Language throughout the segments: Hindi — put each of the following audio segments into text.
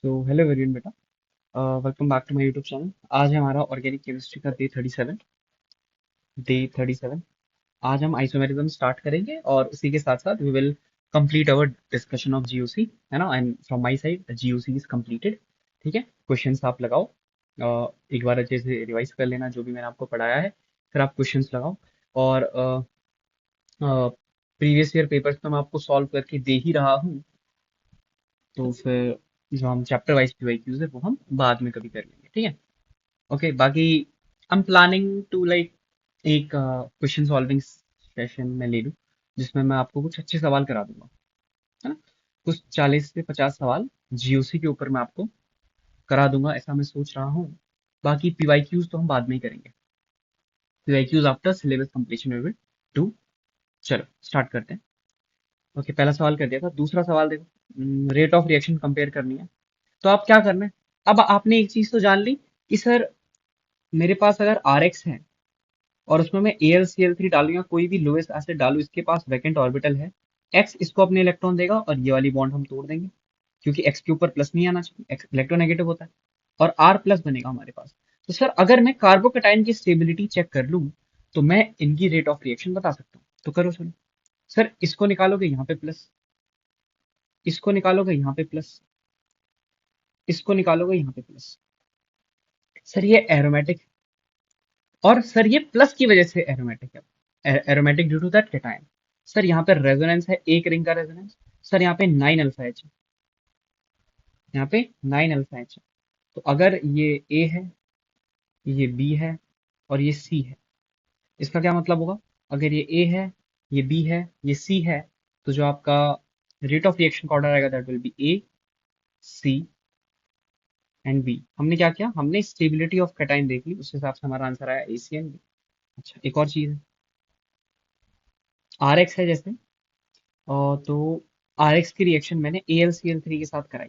सो हेलो एवरीवन बेटा, welcome back to my YouTube channel. आज है हमारा ऑर्गेनिक केमिस्ट्री का डे 37। आज हम आइसोमेरिज्म स्टार्ट करेंगे और उसी के साथ साथ we will complete our discussion of GOC, है ना। And from my side GOC is completed. ठीक है, क्वेश्चंस आप लगाओ। एक बार अच्छे से रिवाइज कर लेना जो भी मैंने आपको पढ़ाया है, फिर आप क्वेश्चंस लगाओ। और प्रीवियस ईयर पेपर्स तो मैं आपको सॉल्व करके दे ही रहा हूँ, तो फिर जो हम चैप्टर वाइज पीवाईक्यूज है वो हम बाद में कभी कर लेंगे, ठीक है। ओके, बाकी I am planning to like एक क्वेश्चन सॉल्विंग सेशन में ले लूँ, जिसमें मैं आपको कुछ अच्छे सवाल करा दूंगा, है ना। कुछ 40 से 50 सवाल जीओसी के ऊपर मैं आपको करा दूंगा, ऐसा मैं सोच रहा हूँ। बाकी पीवाईक्यूज तो हम बाद में ही करेंगे। PYQs after syllabus completion we will do. चलो स्टार्ट करते हैं। ओके, पहला सवाल कर दिया था। दूसरा सवाल देखो, रेट ऑफ रिएक्शन कंपेयर करनी है। तो आप क्या करना है, अब आपने एक चीज तो जान ली कि सर मेरे पास अगर आर एक्स है और उसमें मैं AlCl3 डालूं या कोई भी लोएस्ट एसिड डालूं, इसके पास वैकेंट ऑर्बिटल है, एक्स इसको अपने इलेक्ट्रॉन देगा और ये वाली बॉन्ड हम तोड़ देंगे, क्योंकि एक्स के ऊपर प्लस नहीं आना चाहिए, एक्स इलेक्ट्रोनेगेटिव होता है, और आर प्लस बनेगा हमारे पास। तो सर अगर मैं कार्बोकेटाइन की स्टेबिलिटी चेक कर लूं, तो मैं इनकी रेट ऑफ रिएक्शन बता सकता हूँ। तो करो चलो। सर इसको निकालोगे यहाँ पे प्लस, इसको निकालोगे यहाँ पे प्लस, इसको निकालोगे यहाँ पे प्लस। सर ये एरोमेटिक, और सर ये प्लस की वजह से एरोमेटिक है, aromatic due to that cation. Sir यहाँ पे रेजोनेंस है, एक रिंग का रेजोनेंस। सर यहाँ पे 9 अल्फा एच है, यहाँ पे 9 अल्फा एच है। तो अगर ये ए है, ये बी है और ये सी है, इसका क्या मतलब होगा? अगर ये ए है, ये बी है, ये सी है, तो जो आपका रेट ऑफ रिएक्शन का ऑर्डर आएगा that will be A, C and B. हमने क्या किया, हमने स्टेबिलिटी ऑफ कैटाइन देख ली, उस हिसाब से हमारा आंसर आया ए, सी एंड बी। अच्छा, एक और चीज है, आर एक्स है जैसे, और तो आर एक्स की रिएक्शन मैंने AlCl3 के साथ कराई,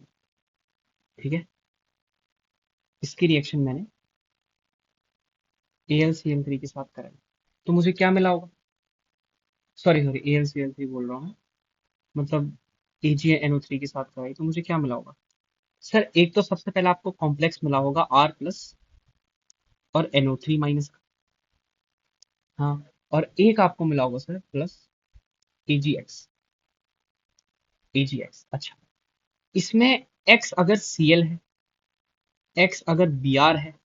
ठीक है। इसकी रिएक्शन मैंने AlCl3 के साथ कराई, तो मुझे क्या मिला होगा? सॉरी सॉरी, AlCl3 बोल रहा हूँ, मतलब AgNO3 के साथ कराई, तो मुझे क्या मिला होगा? सर एक तो सबसे पहले आपको कॉम्प्लेक्स मिला होगा R प्लस और NO3 माइनस का, हाँ। और एक आपको मिला होगा सर प्लस AgX, AgX। अच्छा, इसमें X अगर Cl है, X अगर Br है,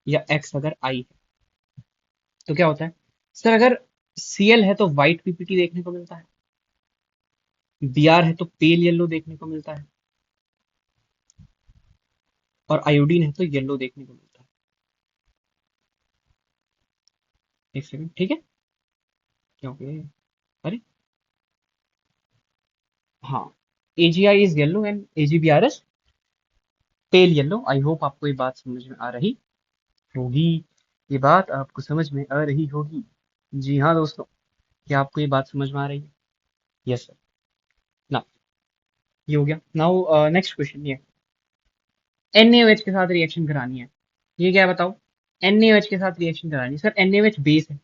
या X अगर I है, तो क्या होता है? सर अगर Cl है तो व्हाइट पीपीटी देखने को मिलता है, Br है तो पेल येलो देखने को मिलता है, और आयोडीन है तो येलो देखने को मिलता है। एक सेकंड, ठीक है, क्योंकि अरे हाँ, AgI is yellow and AgBr is pale yellow. I hope आपको ये बात समझ में आ रही होगी, ये बात आपको समझ में आ रही होगी। जी हाँ दोस्तों, क्या आपको ये बात समझ में आ रही है? Yes sir. ना, ये हो गया। नाउ नेक्स्ट क्वेश्चन, ये NaOH के साथ रिएक्शन करानी है। ये क्या है बताओ? NaOH के साथ रिएक्शन करानी है। सर NaOH बेस है,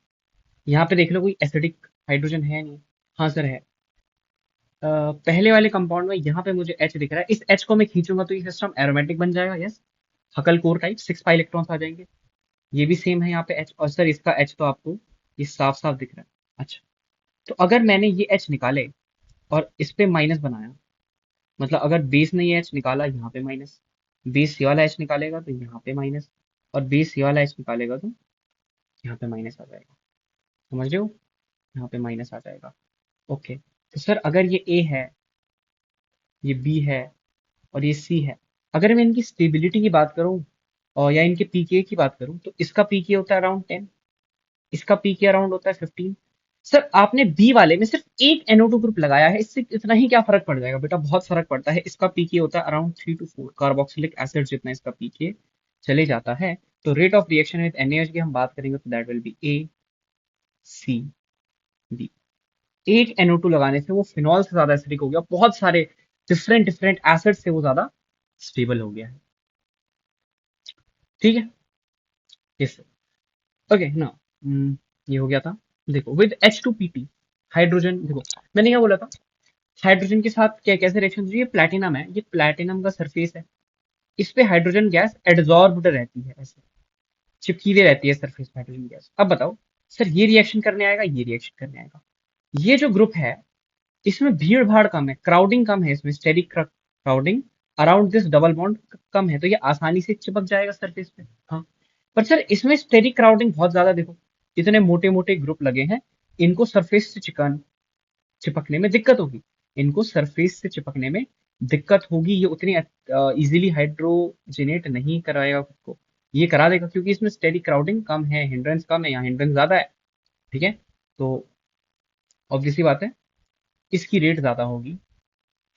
यहाँ पे देख लो कोई एसिडिक हाइड्रोजन है नहीं। हाँ सर है। पहले वाले कंपाउंड में यहाँ पे मुझे H दिख रहा है, इस H को मैं खींचूंगा तो ये सिस्टम एरोमेटिक बन जाएगा। Yes, Huckel core type 6 pi electrons आ जाएंगे। ये भी सेम है यहाँ पे H, और सर इसका H तो आपको ये साफ साफ दिख रहा है। अच्छा, तो अगर मैंने ये H निकाले और इस पे माइनस बनाया, मतलब अगर बेस ने ये H निकाला, यहाँ पे माइनस, बेस ये वाला H निकालेगा तो यहाँ पे माइनस, और बेस ये वाला H निकालेगा तो यहाँ पे माइनस आ जाएगा। समझ रहे हो? यहाँ पे माइनस आ जाएगा। ओके, तो सर अगर ये A है, ये B है और ये C है, अगर मैं इनकी स्टेबिलिटी की बात करूं और या इनके पीके की बात करूं, तो इसका पीके होता है अराउंड 10, इसका पीके अराउंड होता है 15। सर आपने बी वाले में सिर्फ एक NO2 ग्रुप लगाया है, इससे इतना ही क्या फर्क पड़ जाएगा बेटा? बहुत फर्क पड़ता है। इसका पीके होता है अराउंड 3 to 4 कार्बोक्सिलिक एसिड, जितना इसका पीके चले जाता है। तो rate of reaction with NaOH की हम बात करेंगे तो दैट विल बी ACB। एक NO2 लगाने से वो फिनॉल से ज्यादा एसिडिक हो गया, बहुत सारे डिफरेंट डिफरेंट एसिड से वो ज्यादा स्टेबल हो गया है। ठीक है, यस। ओके ना, ये हो गया था। देखो विद H2PT, हाइड्रोजन, देखो मैंने क्या बोला था, हाइड्रोजन के साथ क्या कैसे रिएक्शन? ये प्लैटिनम है, ये प्लैटिनम का सरफेस है, इस पे हाइड्रोजन गैस एडजॉर्ब्ड रहती है, ऐसे चिपकी हुई रहती है सरफेस पे हाइड्रोजन गैस। अब बताओ सर, ये रिएक्शन करने आएगा, ये रिएक्शन करने आएगा। ये जो ग्रुप है इसमें भीड़ भाड़ कम है, क्राउडिंग कम है, इसमें steric crowding around this double bond कम है, तो ये आसानी से चिपक जाएगा सरफेस पे। हाँ, पर सर इसमें स्टेरिक क्राउडिंग बहुत ज्यादा, देखो इतने मोटे मोटे ग्रुप लगे हैं, इनको सरफेस से चिपकने में दिक्कत होगी, इनको सरफेस से चिपकने में दिक्कत होगी, ये उतनी इजीली हाइड्रोजनेट नहीं कराएगा खुद को। ये करा देगा क्योंकि इसमें स्टेरिक क्राउडिंग कम है, हिंड्रेंस कम है, यहाँ हिंड्रेंस ज्यादा है। ठीक है, तो ऑब्वियसली बात है इसकी रेट ज्यादा होगी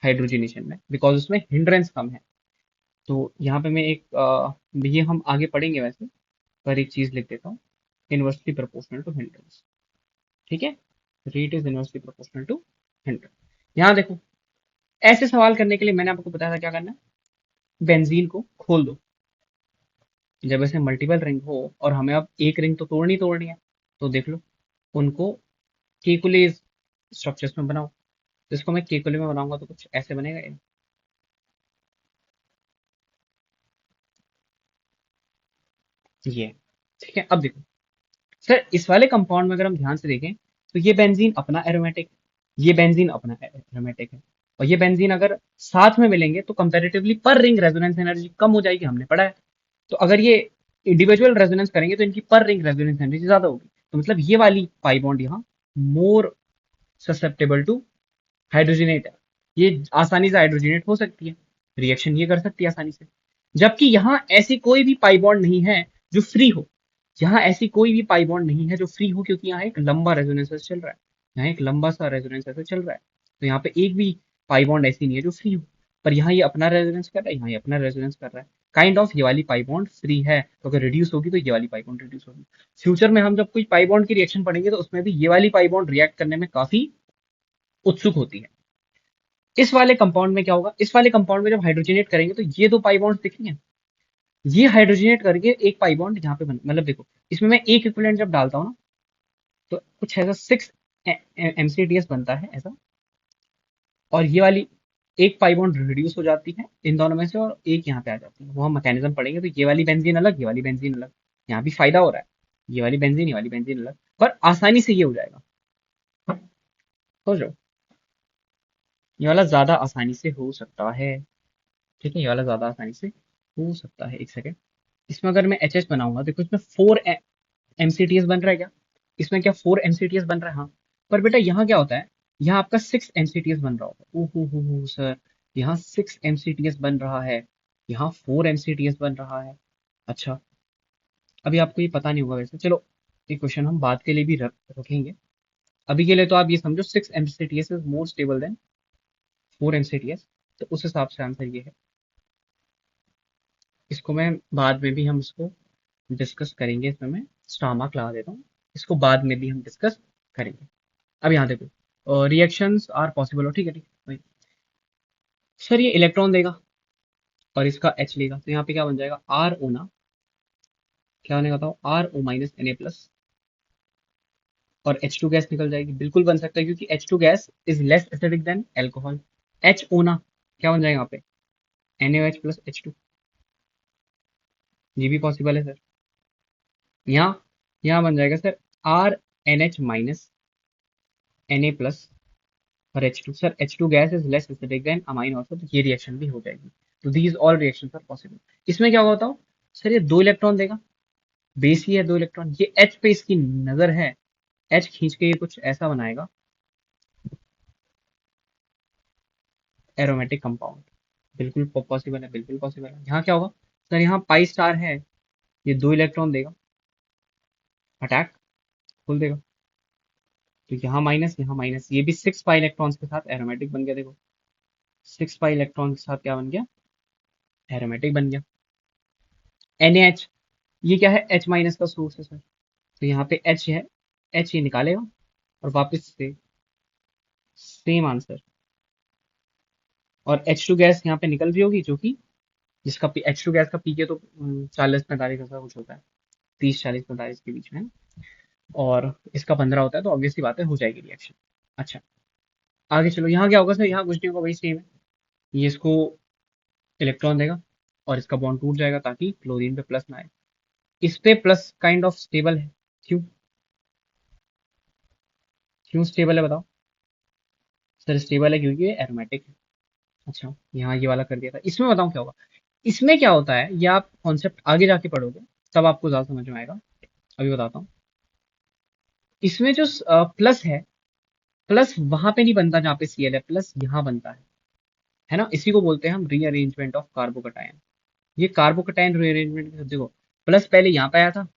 हाइड्रोजनेशन में, बिकॉज उसमें हिंड्रेंस कम है। तो यहाँ पे मैं एक ये हम आगे पढ़ेंगे वैसे, पर एक चीज लिख देता हूँ, इनवर्सली प्रोपोर्शनल टू हिंड्रेंस। ठीक है, rate is inversely proportional to hindrance. यहाँ देखो, ऐसे सवाल करने के लिए मैंने आपको बताया था क्या करना है, बेंजीन को खोल दो। जब ऐसे मल्टीपल रिंग हो और हमें अब एक रिंग तो तोड़नी तोड़नी है, तो देख लो उनको केकुले स्ट्रक्चर्स में बनाओ। तो इसको मैं केकुले में बनाऊंगा तो कुछ ऐसे बनेगा ये। ठीक है, अब देखो सर, इस वाले कंपाउंड में अगर हम ध्यान से देखें तो ये बेंजीन अपना एरोमेटिक, ये बेंजीन अपना एरोमेटिक है, और ये बेंजीन अगर साथ में मिलेंगे तो कंपैरेटिवली पर रिंग रेजोनेंस एनर्जी कम हो जाएगी, हमने पढ़ा है। तो अगर ये इंडिविजुअल रेजोनेंस करेंगे तो इनकी पर रिंग रेजोनेंस एनर्जी ज्यादा होगी, तो मतलब ये वाली पाई बॉन्ड यहाँ मोर ससेप्टेबल टू हाइड्रोजनेट है, ये आसानी से हाइड्रोजनेट हो सकती है, रिएक्शन ये कर सकती है आसानी से। जबकि यहाँ ऐसी कोई भी पाई बॉन्ड नहीं है जो फ्री हो, यहाँ ऐसी कोई भी पाई बॉन्ड नहीं है जो फ्री हो, क्योंकि यहाँ एक लंबा रेजोनेंस चल रहा है, यहाँ एक लंबा सा रेजोनेंस चल रहा है, तो यहाँ पे एक भी पाई बॉन्ड ऐसी नहीं है जो फ्री हो। पर यहाँ ये अपना रेजोनेंस कर रहा है, यहाँ ये अपना रेजोनेंस कर रहा है, काइंड ऑफ ये वाली पाई बॉन्ड फ्री है, तो अगर रिड्यूस होगी तो ये वाली पाई बॉन्ड रिड्यूस होगी। फ्यूचर में हम जब कोई पाई बॉन्ड की रिएक्शन पढ़ेंगे तो उसमें भी ये वाली पाई बॉन्ड रिएक्ट करने में काफी उत्सुक होती है। इस वाले कंपाउंड में क्या होगा, इस वाले कंपाउंड में जब हाइड्रोजनेट करेंगे तो ये दो पाई बॉन्ड दिख रही हैं, ये हाइड्रोजनेट करके एक पाई बॉन्ड यहाँ पे बन, मतलब देखो इसमें मैं एक इक्विवेलेंट जब डालता हूँ ना, तो कुछ ऐसा 6 MCTS बनता है ऐसा, और ये वाली एक पाई बॉन्ड रिड्यूस हो जाती है इन दोनों में से, और एक यहाँ पे आ जाती है, वो हम मैकेनिज्म पढ़ेंगे। तो ये वाली बेंजीन अलग, ये वाली बेंजीन अलग, यहाँ भी फायदा हो रहा है, ये वाली बेंजीन, ये वाली बेंजीन अलग, पर आसानी से ये हो जाएगा, हो जाओ, ये वाला ज्यादा आसानी से हो सकता है। ठीक है, ये वाला ज्यादा आसानी से हो सकता है। एक सेकेंड, इसमें अगर मैं एच एच बनाऊंगा, देखो इसमें 4 MCTS बन रहा है क्या, इसमें क्या 4 MCTS बन रहा है, हाँ। पर बेटा यहाँ क्या होता है, यहाँ आपका 6 MCTS बन रहा होगा, ओहो सर, यहाँ 6 MCTS बन रहा है, यहाँ 4 MCTS बन रहा है। अच्छा, अभी आपको ये पता नहीं होगा वैसे, चलो ये क्वेश्चन हम बाद के लिए भी रखेंगे। अभी के लिए तो आप ये समझो 6 MCTS is more stable then 4 MCTS, तो उस हिसाब से आंसर ये है। इसको मैं बाद में भी हम इसको डिस्कस करेंगे, इसमें मैं स्टार मार्क लगा देता हूँ, इसको बाद में भी हम डिस्कस करेंगे। अब यहाँ देखो, रिएक्शंस आर पॉसिबल हो, ठीक है ठीक है। सर ये इलेक्ट्रॉन देगा और इसका एच लेगा, तो यहाँ पे क्या बन जाएगा, आर ओ ना, क्या बनेगा बताओ, RO-Na+, और H2 गैस निकल जाएगी, बिल्कुल बन सकता है क्योंकि H2 gas is less acidic then alcohol. HO ना, क्या बन जाएगा यहाँ पे, NaOH+H2, ये भी पॉसिबल है सर। यहाँ यहाँ बन जाएगा सर RNH-Na+ और H2, sir H2 gas is less acidic than amine also, तो ये रिएक्शन भी हो जाएगी। तो these all reaction are possible. इसमें क्या होगा बताओ, सर ये 2 इलेक्ट्रॉन देगा, बेस ही है 2 इलेक्ट्रॉन, ये H पे इसकी नजर है, H खींच के ये कुछ ऐसा बनाएगा एरोमेटिक कंपाउंड, बिल्कुल पॉसिबल है, बिल्कुल पॉसिबल है। यहाँ क्या होगा सर, यहाँ पाई स्टार है, ये 2 इलेक्ट्रॉन देगा, अटैक खोल देगा, तो यहाँ माइनस, यहाँ माइनस, ये भी 6 पाई इलेक्ट्रॉन्स के साथ एरोमेटिक बन गया, देखो 6 पाई इलेक्ट्रॉन के साथ क्या बन गया, एरोमेटिक बन गया। NaH, ये क्या है, H- का सोर्स है सर, तो यहाँ पे H है, H ये निकालेगा और वापस से सेम आंसर, और H2 गैस यहाँ पे निकल रही होगी, जो कि जिसका H2 गैस का पीके तो 40-45 ऐसा कुछ होता है, 30-40-45 के बीच में, और इसका 15 होता है, तो ऑब्वियसली बात है हो जाएगी रिएक्शन। अच्छा, आगे चलो, यहाँ क्या होगा सर, यहाँ कुछ नहीं होगा, वही सेम है, ये इसको इलेक्ट्रॉन देगा और इसका बॉन्ड टूट जाएगा ताकि क्लोरीन पे प्लस ना आए। इस पे प्लस काइंड ऑफ स्टेबल है। क्यों? क्यों स्टेबल है बताओ? सर स्टेबल है क्योंकि ये एरोमेटिक है। अच्छा, यहाँ ये वाला कर दिया था। इसमें बताऊं क्या होगा? इसमें क्या होता है ये आप कॉन्सेप्ट आगे जाके पढ़ोगे तब आपको ज्यादा समझ में आएगा। अभी बताता हूँ। इसमें जो प्लस है, प्लस वहां पे नहीं बनता जहाँ पे सीएल है, प्लस यहाँ बनता है ना। इसी को बोलते हैं हम रीअरेंजमेंट ऑफ कार्बोकटायन। ये कार्बोकटायन रीअरेंजमेंट देखो, प्लस पहले यहाँ पे आया था,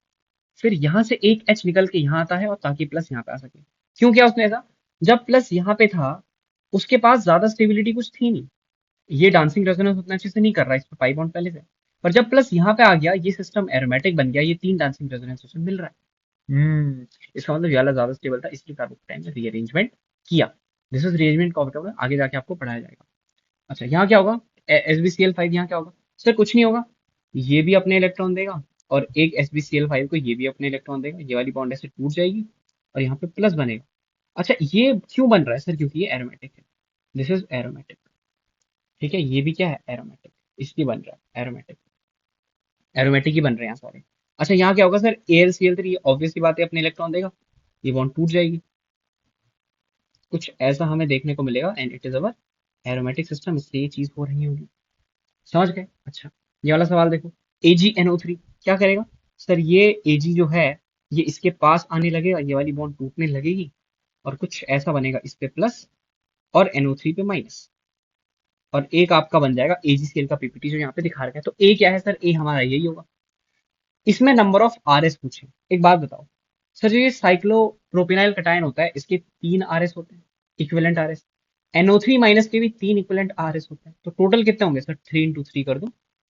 फिर यहाँ से एक एच निकल के यहाँ आता है और ताकि प्लस यहाँ पे आ सके। क्यों किया उसने ऐसा? जब प्लस यहाँ पे था उसके पास ज्यादा स्टेबिलिटी कुछ थी नहीं, ये डांसिंग रेजोनेंस उतना अच्छे से नहीं कर रहा, इस पे पाई बॉन्ड पहले से। पर जब प्लस यहाँ पे आ गया ये सिस्टम एरोमेटिक बन गया, ये तीन डांसिंग रेजोनेंस सिस्टम मिल रहा है। इसका मतलब ये वाला ज्यादा स्टेबल था, इसलिए कार्बोकटाइन में रीअरेंजमेंट किया। दिस इज रीअरेंजमेंट का मतलब आगे जाके आपको पढ़ाया जाएगा। अच्छा, यहाँ क्या होगा? SbCl5 यहाँ क्या होगा? सर कुछ नहीं होगा, ये भी अपने इलेक्ट्रॉन देगा और एक SbCl5 को ये भी अपने इलेक्ट्रॉन देगा, ये वाली बॉन्ड ऐसे टूट जाएगी और यहाँ पे प्लस बनेगा। अच्छा, ये क्यों बन रहा है सर? क्योंकि ये एरोमेटिक है। This is aromatic. ठीक है, ये भी क्या है? एरोमेटिक। इसलिए बन रहा है एरोमेटिक। एरोमेटिक ही बन रहे हैं यहाँ सारे। अच्छा, यहाँ क्या होगा सर? AlCl3 ऑब्वियस सी बात है अपने इलेक्ट्रॉन देगा, ये बॉन्ड टूट जाएगी। कुछ ऐसा हमें देखने को मिलेगा and it is our aromatic system, इसलिए ये चीज हो रही होगी। समझ गए? अच्छा, ये वाला सवाल देखो। AgNO3 क्या करेगा? सर ये Ag जो है ये इसके पास आने लगेगा, ये वाली बॉन्ड टूटने लगेगी और कुछ ऐसा बनेगा, इस पे प्लस और NO3 पे माइनस, और एक आपका बन जाएगा AgCl का पीपीटी जो यहाँ पे दिखा रखा है। तो ए क्या है सर? ए हमारा यही होगा। इसमें नंबर ऑफ RS पूछे, एक बात बताओ। सर जो ये साइक्लोप्रोपिनाइल कटायन होता है इसके 3 RS होते हैं, इक्विवेलेंट RS। NO3 माइनस के भी 3 इक्विवेलेंट RS होते हैं, तो टोटल कितने होंगे सर? 3 × 3 कर दो,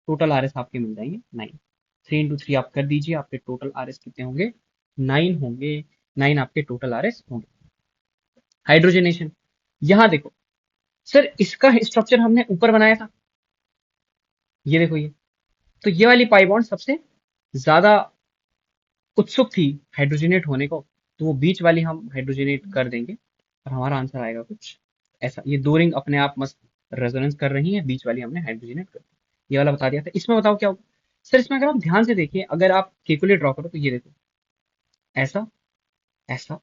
टोटल RS आपके मिल जाएंगे 9। 3 × 3 आप कर दीजिए, आपके टोटल RS कितने होंगे? 9 होंगे। 9 आपके टोटल RS होंगे। हाइड्रोजनेशन, यहाँ देखो सर, इसका स्ट्रक्चर हमने ऊपर बनाया था, ये देखो ये। तो ये वाली पाई बॉन्ड सबसे ज्यादा उत्सुक थी हाइड्रोजनेट होने को, तो वो बीच वाली हम हाइड्रोजनेट कर देंगे और हमारा आंसर आएगा कुछ ऐसा। ये दो रिंग अपने आप मस्त रेजोनेंस कर रही है, बीच वाली हमने हाइड्रोजनेट कर दी। ये वाला बता दिया था। इसमें बताओ क्या होगा? सर इसमें अगर आप ध्यान से देखिए, अगर आप केकुले ड्रॉ करो तो ये देखो, ऐसा, ऐसा,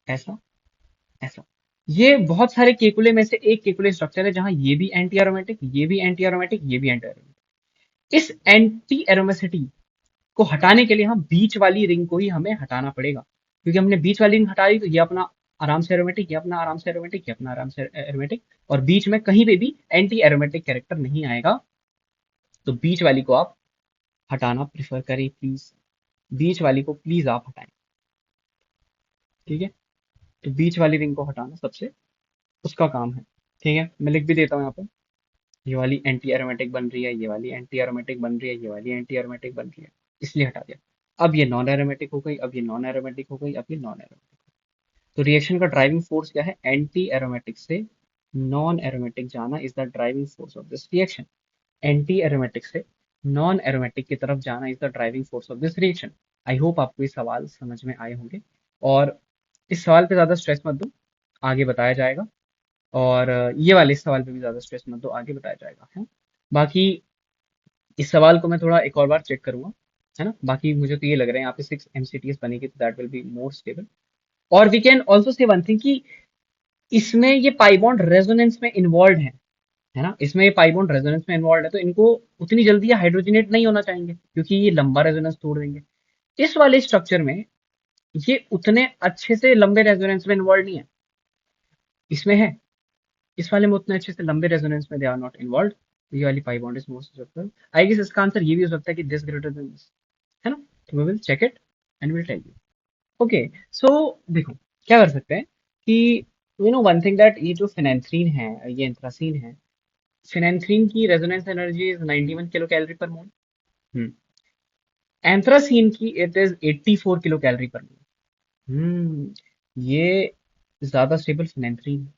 ऐसा, ऐसा। ये बहुत सारे केकुले में से एक केकुले स्ट्रक्चर है जहां ये भी एंटी एरोमेटिक, ये भी एंटी एरोमेटिक, ये भी एंटी एरोमेटिक। इस एंटी एरोमेसिटी को हटाने के लिए हम बीच वाली रिंग को ही हमें हटाना पड़ेगा, क्योंकि हमने बीच वाली रिंग हटा दी तो ये अपना आराम से एरोमेटिक, ये अपना आराम से एरोमेटिक, ये अपना आराम से एरोमेटिक, और बीच में कहीं पे भी एंटी एरोमेटिक कैरेक्टर नहीं आएगा। तो बीच वाली को आप हटाना प्रिफर करें प्लीज, बीच वाली को प्लीज आप हटाएं। ठीक है, तो बीच वाली रिंग को हटाना सबसे उसका काम है। ठीक है, मैं लिख भी देता हूँ यहाँ पे। ये वाली एंटी एरोमेटिक बन रही है, ये वाली एंटी एरोमेटिक बन रही है, ये वाली एंटी एरोमेटिक बन रही है, इसलिए हटा दिया। अब ये नॉन एरोमेटिक हो गई, अब ये नॉन एरोमेटिक हो गई, अब ये नॉन एरोमेटिक। तो रिएक्शन का ड्राइविंग फोर्स क्या है? एंटी एरोमेटिक से नॉन एरोमेटिक जाना is the driving force of this reaction. Anti aromatic से नॉन एरोमेटिक की तरफ जाना is the driving force of this reaction. I hope आपको ये सवाल समझ में आए होंगे, और इस सवाल पे ज्यादा स्ट्रेस मत दो, आगे बताया जाएगा। और ये वाले इस सवाल पे भी ज्यादा स्ट्रेस मत दो, आगे बताया जाएगा है। बाकी इस सवाल को मैं थोड़ा एक और बार चेक करूंगा, है ना। बाकी मुझे तो ये लग रहा है यहाँ पे 6 MCTs बनेगी, तो that will be more stable. और we can also say one thing कि इसमें ये पाई बॉन्ड रेजोनेंस में इन्वॉल्व है ना। इसमें ये पाई बॉन्ड रेजोनेंस में इन्वॉल्व है, तो इनको उतनी जल्दी ये हाइड्रोजनेट नहीं होना चाहेंगे क्योंकि ये लंबा रेजोनेंस तोड़ देंगे। इस वाले स्ट्रक्चर में ये उतने अच्छे से लंबे रेजोनेंस में इन्वॉल्व नहीं है, इसमें है। इस वाले में उतने अच्छे से लंबे रेजोनेंस में दे आर नॉट इन्वॉल्व। ये वाली pi bond is most suspected. I guess इसका आंसर ये भी हो सकता है कि दिस ग्रेटर देन दिस, है ना। तो we will check it and will tell you. Okay, so देखो क्या कर सकते हैं कि you know one thing that ये जो फिनेंथ्रीन है, ये एंथ्रासीन है, फिनेंथ्रीन की resonance energy is 91 kilo calorie per mole. Anthracene की it is 84 kilo calorie per mole. ये ज्यादा स्टेबल फिनेंथ्रीन है,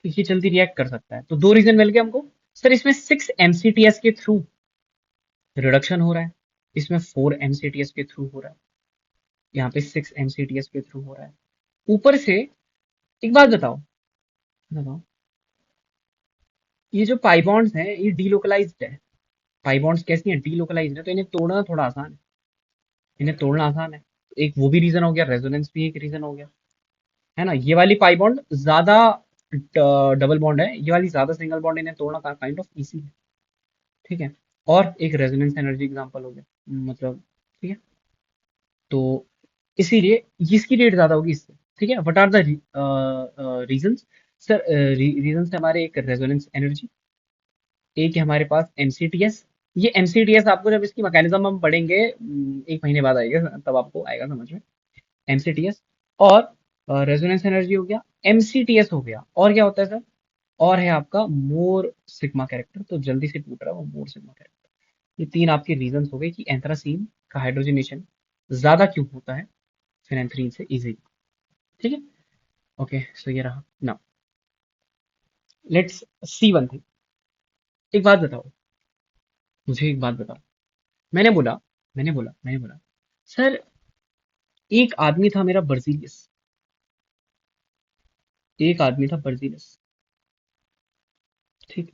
तो ये जल्दी रिएक्ट कर सकता है। तो दो रीजन मिल गए हमको। सर इसमें 6 MCTS के थ्रू रिडक्शन हो रहा है, इसमें 4 MCTS के थ्रू हो रहा है, यहाँ पे 6 MCTS के थ्रू हो रहा है। ऊपर से एक बात बताओ, बताओ, ये जो पाई बॉन्ड्स हैं ये डीलोकलाइज्ड है, पाई बॉन्ड्स कैसी हैं, डीलोकलाइज्ड है, तो इन्हें तोड़ना थोड़ा आसान है, इन्हें तोड़ना आसान है। एक वो भी रीजन हो गया, रेजोनेंस भी एक रीजन हो गया, है ना। ये वाली पाई बॉन्ड ज्यादा डबल बॉन्ड है, ये वाली ज्यादा सिंगल बॉन्ड, इन्हें तोड़ना काइंड ऑफ इजी है, ठीक है। और एक रेजोनेंस एनर्जी एग्जांपल हो गया, मतलब, ठीक है। तो इसीलिए इसकी रेट ज्यादा होगी इससे, ठीक है। What are the reasons sir? Reasons हमारे, एक रेजोनेंस एनर्जी, एक है हमारे पास एमसीटीएस। ये एमसीटीएस आपको जब इसकी मैकेनिज्म हम पढ़ेंगे, एक महीने बाद आएगा, तब आपको आएगा समझ में। एमसीटीएस और रेजोनेंस एनर्जी हो गया, एमसीटीएस हो गया, और क्या होता है सर? और है आपका मोर सिग्मा कैरेक्टर, तो जल्दी से पूछ रहा हूँ मोर सिग्मा कैरेक्टर। ये तीन आपके रीजंस हो गए कि एंथ्रासीन का हाइड्रोजनेशन ज्यादा क्यों होता है फेनेंथ्रीन से इजी, ठीक है। ओके, सो ये रहा ना। Let's see one thing. एक बात बताओ, मुझे एक बात बताओ। मैंने बोला सर, एक आदमी था मेरा बर्जीलियस, एक आदमी था बर्जीलियस, ठीक।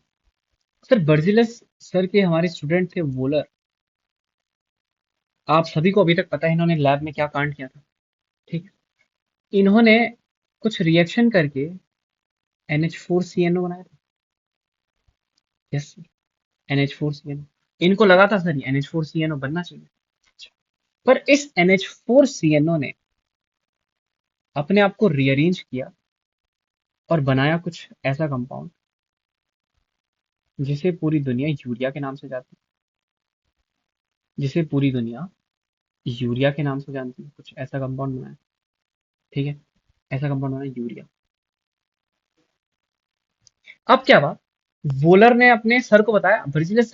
सर बर्जीलियस सर के हमारे स्टूडेंट थे वोलर। आप सभी को अभी तक पता है इन्होंने लैब में क्या कांड किया था, ठीक। इन्होंने कुछ रिएक्शन करके NH4CnO बनाया था। Yes, NH4CnO। इनको लगा था सर ये NH4CnO बनना चाहिए। पर इस NH4CnO ने अपने आप को रीअरेंज किया और बनाया कुछ ऐसा कंपाउंड जिसे पूरी दुनिया यूरिया के नाम से जानती है, जिसे पूरी दुनिया यूरिया के नाम से जानती है। कुछ ऐसा कंपाउंड बनाया, ठीक है। ऐसा कंपाउंड बनाया यूरिया। अब क्या हुआ, वोलर ने अपने सर को बताया, ब्रिजिलस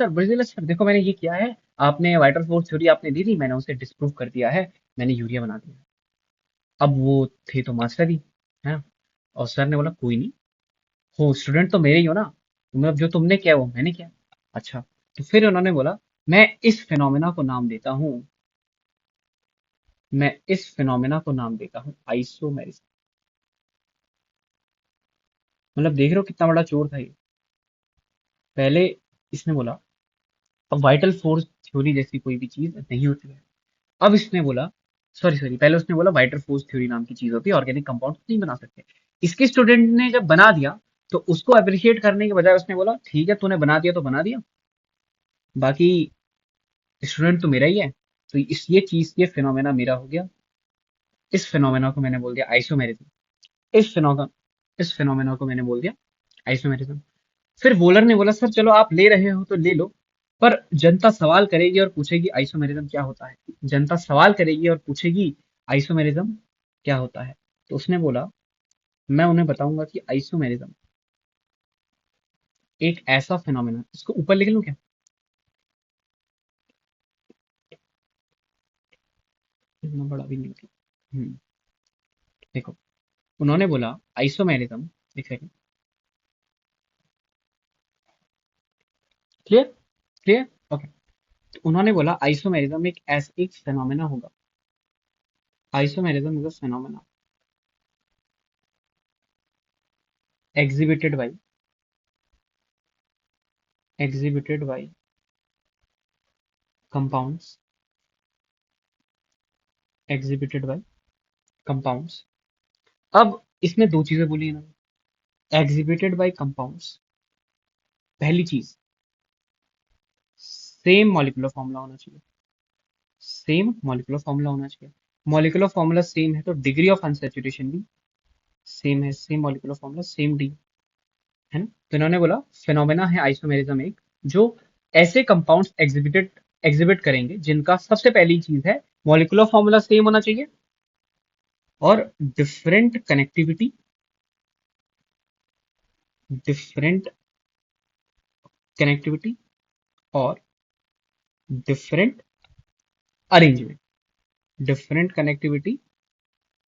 सर देखो मैंने ये किया है, आपने वाइटल फोर्स थ्योरी आपने दी थी, मैंने उसे डिस्प्रूव कर दिया है, मैंने यूरिया बना दिया। अब वो थे तो मास्टर ही, है ना। और सर ने बोला कोई नहीं, हो स्टूडेंट तो मेरे ही हो ना, तो मतलब जो तुमने किया वो मैंने किया। अच्छा, तो फिर उन्होंने बोला मैं इस फिनोमेना को नाम देता हूँ, मैं इस फिनोमेना को नाम देता हूँ आइसोमेरिज्म। मतलब देख रहे हो कितना बड़ा चोर था ये। पहले इसने बोला अब वाइटल फोर्स थ्योरी जैसी कोई भी चीज नहीं होती है। अब इसने बोला, सॉरी पहले उसने बोला वाइटल फोर्स थ्योरी नाम की चीज होती है, ऑर्गेनिक कंपाउंड नहीं बना सकते। इसके स्टूडेंट ने जब बना दिया, तो उसको अप्रिशिएट करने के बजाय उसने बोला ठीक है तूने बना दिया तो बना दिया, बाकी स्टूडेंट तो मेरा ही है। तो इस ये चीज, ये फिनोमेना मेरा हो गया। इस फिनोमेना को मैंने बोल दिया आइसोमेरिज्म। इस फिनोमेना इस फिनोमेना को मैंने बोल दिया आइसोमेरिज्म। फिर वोलर ने बोला सर चलो आप ले रहे हो तो ले लो, पर जनता सवाल करेगी और पूछेगी आइसोमेरिज्म क्या होता है। जनता सवाल करेगी और पूछेगी आइसोमेरिज्म क्या होता है। तो उसने बोला मैं उन्हें बताऊंगा कि आइसोमेरिज्म एक ऐसा फिनोमेना, इसको ऊपर लिख लूं क्या? इतना बड़ा भी नहीं मतलब। देखो, उन्होंने बोला आइसोमेरिज्म, एक सेकंड, क्लियर, क्लियर, ओके। तो उन्होंने बोला आइसोमेरिज्म एक फिनोमेना होगा। Isomerism is a phenomena exhibited by exhibited by compounds exhibited by compounds। अब इसमें दो चीजें बोली इन्होंने, एग्जिबिटेड बाय कंपाउंड्स। पहली चीज, सेम मॉलिक्यूलर फॉर्मूला होना चाहिए, सेम मॉलिक्यूलर फॉर्मूला होना चाहिए। मॉलिक्यूलर फॉर्मूला सेम है तो डिग्री ऑफ अनसैचुरेशन भी सेम है, same molecular formula same D, है ना। तो इन्होंने बोला फिनोमेना है आइसोमेरिज्म एक, जो ऐसे कंपाउंड्स एग्जिबिट करेंगे जिनका सबसे पहली चीज है मॉलिक्यूलर फॉर्मूला सेम होना चाहिए, और डिफरेंट कनेक्टिविटी, डिफरेंट कनेक्टिविटी और डिफरेंट अरेंजमेंट, डिफरेंट कनेक्टिविटी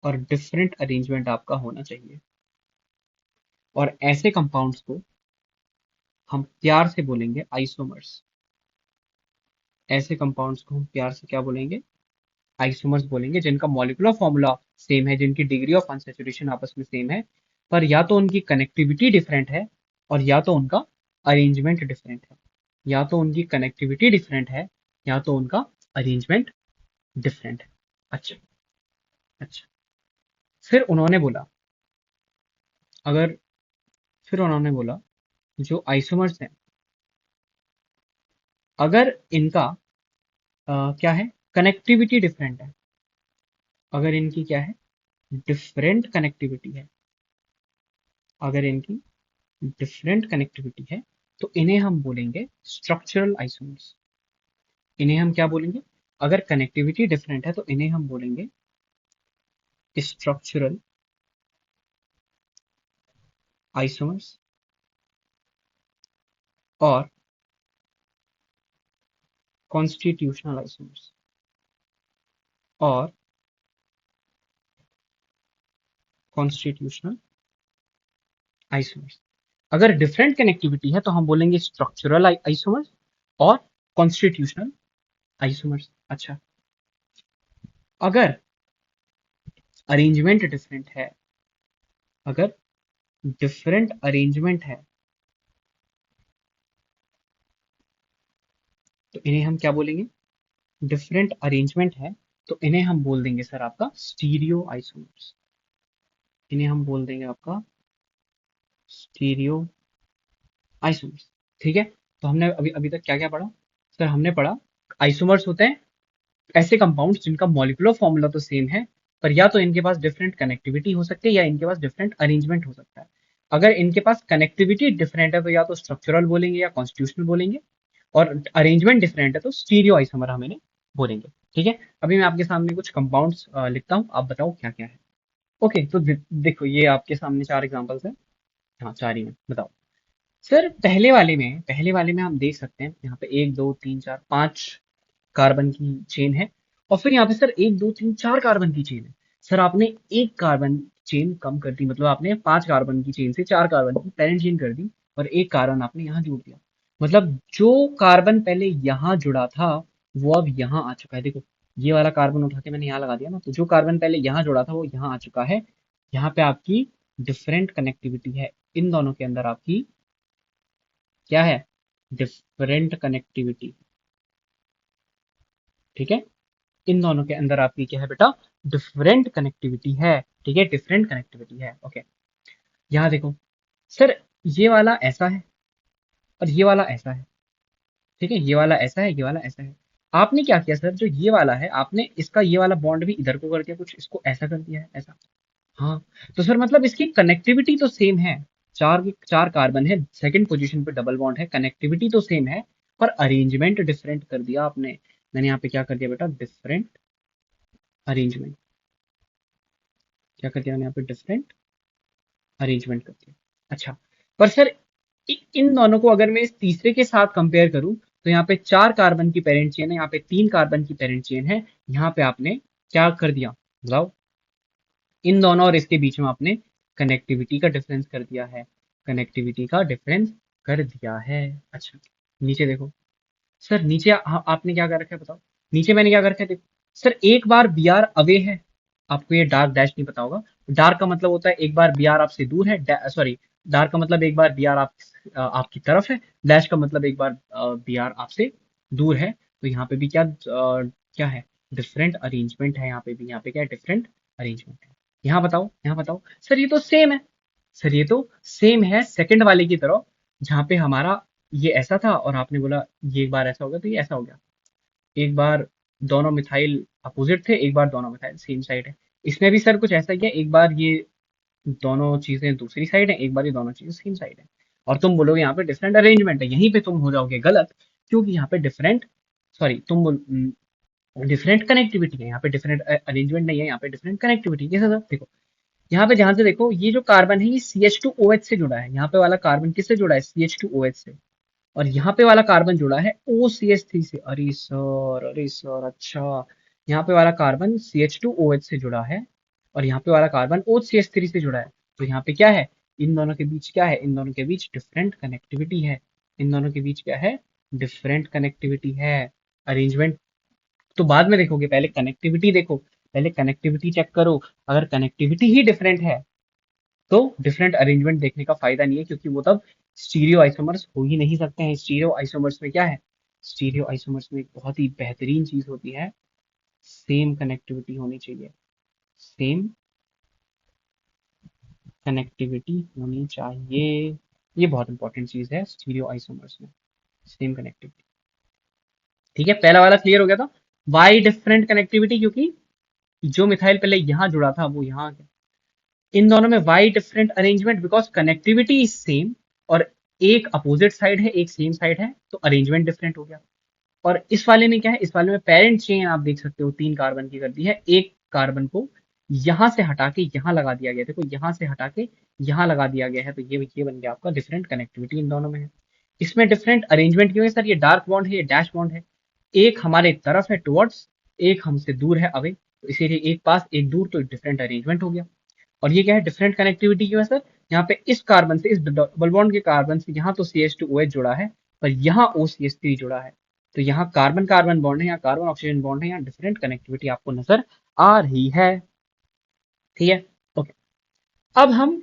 और डिफरेंट अरेंजमेंट आपका होना चाहिए। और ऐसे कंपाउंड्स को हम प्यार से बोलेंगे आइसोमर्स। ऐसे कंपाउंड्स को हम प्यार से क्या बोलेंगे? आइसोमर्स बोलेंगे, जिनका मॉलिक्यूलर फॉर्मूला सेम है, जिनकी डिग्री ऑफ अनसैचुरेशन आपस में सेम है, पर या तो उनकी कनेक्टिविटी डिफरेंट है और या तो उनका अरेंजमेंट डिफरेंट है। या तो उनकी कनेक्टिविटी डिफरेंट है या तो उनका अरेंजमेंट डिफरेंट है। अच्छा। अच्छा। फिर उन्होंने बोला अगर फिर उन्होंने बोला जो आइसोमर्स हैं अगर इनका क्या है, कनेक्टिविटी डिफरेंट है, अगर इनकी क्या है, डिफरेंट कनेक्टिविटी है, अगर इनकी डिफरेंट कनेक्टिविटी है तो इन्हें हम बोलेंगे स्ट्रक्चरल आइसोमर्स। इन्हें हम क्या बोलेंगे, अगर कनेक्टिविटी डिफरेंट है तो इन्हें हम बोलेंगे स्ट्रक्चरल आइसोमर्स और कॉन्स्टिट्यूशनल आइसोमर्स और कॉन्स्टिट्यूशनल आइसोमर्स। अगर डिफरेंट कनेक्टिविटी है तो हम बोलेंगे स्ट्रक्चरल आइसोमर्स और कॉन्स्टिट्यूशनल आइसोमर्स। अच्छा। अगर अरेंजमेंट डिफरेंट है, अगर डिफरेंट अरेंजमेंट है तो इन्हें हम क्या बोलेंगे, डिफरेंट अरेंजमेंट है तो इन्हें हम बोल देंगे सर आपका स्टीरियो आइसोमर्स। इन्हें हम बोल देंगे आपका स्टीरियो आइसोमर्स। ठीक है। तो हमने अभी अभी तक क्या क्या पढ़ा सर, हमने पढ़ा आइसोमर्स होते हैं ऐसे कंपाउंड्स जिनका मॉलिक्यूलर फॉर्मूला तो सेम है पर या तो इनके पास डिफरेंट कनेक्टिविटी हो सकती है या इनके पास डिफरेंट अरेंजमेंट हो सकता है। अगर इनके पास कनेक्टिविटी डिफरेंट है तो या तो स्ट्रक्चरल बोलेंगे या कॉन्स्टिट्यूशनल बोलेंगे, और अरेंजमेंट डिफरेंट है तो स्टीरियो आइसोमर हम इन्हें बोलेंगे। ठीक है। अभी मैं आपके सामने कुछ कंपाउंड्स लिखता हूँ, आप बताओ क्या क्या है। ओके, तो देखो ये आपके सामने चार एग्जांपल्स हैं। हाँ, चार ही हैं, बताओ। सर पहले वाले में हम देख सकते हैं यहाँ पे एक दो तीन चार पांच कार्बन की चेन है, और फिर यहाँ पे सर एक दो तीन चार कार्बन की चेन है। सर आपने एक कार्बन चेन कम कर दी, मतलब आपने पांच कार्बन की चेन से चार कार्बन की पेरेंट चेन कर दी और एक कार्बन आपने यहाँ जोड़ दिया। मतलब जो कार्बन पहले यहाँ जुड़ा था वो अब यहाँ आ चुका है। देखो ये वाला कार्बन उठा के मैंने यहाँ लगा दिया ना, तो जो कार्बन पहले यहाँ जुड़ा था वो यहाँ आ चुका है। यहाँ पे आपकी डिफरेंट कनेक्टिविटी है, इन दोनों के अंदर आपकी क्या है, डिफरेंट कनेक्टिविटी। ठीक है। इन दोनों के अंदर आपकी क्या है बेटा, डिफरेंट कनेक्टिविटी है। ठीक है, डिफरेंट कनेक्टिविटी है। ओके। यहाँ देखो सर, ये वाला ऐसा है और ये वाला ऐसा है। ठीक है, ये वाला ऐसा है, ये वाला ऐसा है। आपने क्या किया सर, जो ये वाला है आपने इसका ये वाला बॉन्ड भी इधर को कर दिया, कुछ इसको ऐसा कर दिया है, ऐसा। हाँ। तो सर मतलब इसकी कनेक्टिविटी तो सेम है, चार के चार कार्बन है, सेकंड पोजीशन पे डबल बॉन्ड है, कनेक्टिविटी तो सेम है, पर अरेंजमेंट डिफरेंट कर दिया आपने। मैंने यहाँ पे क्या कर दिया बेटा, डिफरेंट अरेंजमेंट। क्या कर दिया मैंने यहाँ पे, डिफरेंट अरेंजमेंट कर दिया। अच्छा। पर सर इन दोनों को अगर मैं इस तीसरे के साथ कंपेयर करूं तो यहाँ पे चार कार्बन की पेरेंट चेन है, यहाँ पे तीन कार्बन की पेरेंट चेन है। यहाँ पे आपने क्या कर दिया बताओ, इन दोनों और इसके बीच में आपने कनेक्टिविटी का डिफरेंस कर दिया है, कनेक्टिविटी का डिफरेंस कर दिया है। अच्छा। नीचे देखो सर, नीचे आपने क्या कर रखा है बताओ, नीचे मैंने क्या कर रखा है देखो। सर एक बार बी आर अवे है, आपको ये डार्क डैश नहीं पता होगा। डार्क का मतलब होता है एक बार बी आर आपसे दूर है, सॉरी, डार्क का मतलब एक बार बी आर आपकी तरफ है, डैश का मतलब एक बार बी आर आपसे दूर है। तो यहाँ पे भी क्या है, डिफरेंट अरेंजमेंट है। यहाँ पे भी, यहाँ पे क्या है, डिफरेंट अरेंजमेंट है। यहाँ बताओ, यहाँ बताओ सर, ये तो सेम है। सर ये तो सेम है सेकंड वाले की तरह, जहाँ पे हमारा ये ऐसा था और आपने बोला ये एक बार ऐसा हो गया तो ये ऐसा हो गया। एक बार दोनों मिथाइल अपोजिट थे, एक बार दोनों मिथाइल सेम साइड है। इसमें भी सर कुछ ऐसा ही है, एक बार ये दोनों चीजें दूसरी साइड है, एक बार ये दोनों चीजें सेम साइड है। और तुम बोलोगे यहाँ पे डिफरेंट अरेंजमेंट है, यहीं पे तुम हो जाओगे गलत, क्योंकि यहाँ पे डिफरेंट, सॉरी तुम डिफरेंट कनेक्टिविटी है, यहाँ पे डिफरेंट अरेंजमेंट नहीं है, यहाँ पे डिफरेंट कनेक्टिविटी। कैसे सर, देखो यहाँ पे ध्यान से देखो, ये जो कार्बन है ये CH2OH से जुड़ा है, यहाँ पे वाला कार्बन किससे जुड़ा है, CH2OH से। और यहाँ पे वाला कार्बन जुड़ा है OCH3 से। अरे सर, अरे सर, अच्छा। यहाँ पे वाला कार्बन CH2OH से जुड़ा है और यहाँ पे वाला कार्बन OCH3 से जुड़ा है। तो यहाँ पे क्या है, इन दोनों के बीच क्या है, इन दोनों के बीच डिफरेंट कनेक्टिविटी है। इन दोनों के बीच क्या है, डिफरेंट कनेक्टिविटी है। अरेंजमेंट तो बाद में देखोगे, पहले कनेक्टिविटी देखो, पहले कनेक्टिविटी चेक करो। अगर कनेक्टिविटी ही डिफरेंट है तो डिफरेंट अरेंजमेंट देखने का फायदा नहीं है, क्योंकि वो तब स्टीरियो आइसोमर्स हो ही नहीं सकते हैं। स्टीरियो आइसोमर्स में क्या है, स्टीरियो आइसोमर्स में एक बहुत ही बेहतरीन चीज होती है, सेम कनेक्टिविटी होनी चाहिए। सेम कनेक्टिविटी होनी चाहिए, ये बहुत इंपॉर्टेंट चीज है स्टीरियो आइसोमर्स में, सेम कनेक्टिविटी। ठीक है, पहला वाला क्लियर हो गया था। वाई डिफरेंट कनेक्टिविटी, क्योंकि जो मिथाइल पहले यहाँ जुड़ा था वो यहाँ आ गया। इन दोनों में why different arrangement because connectivity is same, और एक अपोजिट साइड है एक सेम साइड है, तो अरेंजमेंट डिफरेंट हो गया। और इस वाले में क्या है, इस वाले में पेरेंट चेन आप देख सकते हो 3 कार्बन की कर दी है, एक कार्बन को यहां से हटा के यहां लगा दिया गया, देखो यहां से हटा के यहां लगा दिया गया है, तो ये बन गया आपका डिफरेंट कनेक्टिविटी इन दोनों में है। इसमें डिफरेंट अरेंजमेंट क्यों है सर, ये डार्क बॉन्ड है ये डैश बॉन्ड है, एक हमारे तरफ है टुवर्ड्स, एक हमसे दूर है अवे, तो इसीलिए एक पास एक दूर, तो डिफरेंट अरेंजमेंट हो गया। और ये क्या है, डिफरेंट कनेक्टिविटी क्यों है सर, यहाँ पे इस कार्बन से, इस डबल बॉन्ड के कार्बन से यहाँ तो CH2OH जुड़ा है, पर यहाँ OCH3 जुड़ा है, तो यहाँ कार्बन कार्बन बॉन्ड है, यहाँ कार्बन ऑक्सीजन बॉन्ड है, यहाँ डिफरेंट कनेक्टिविटी आपको नजर आ रही है। ठीक है, ओके। अब हम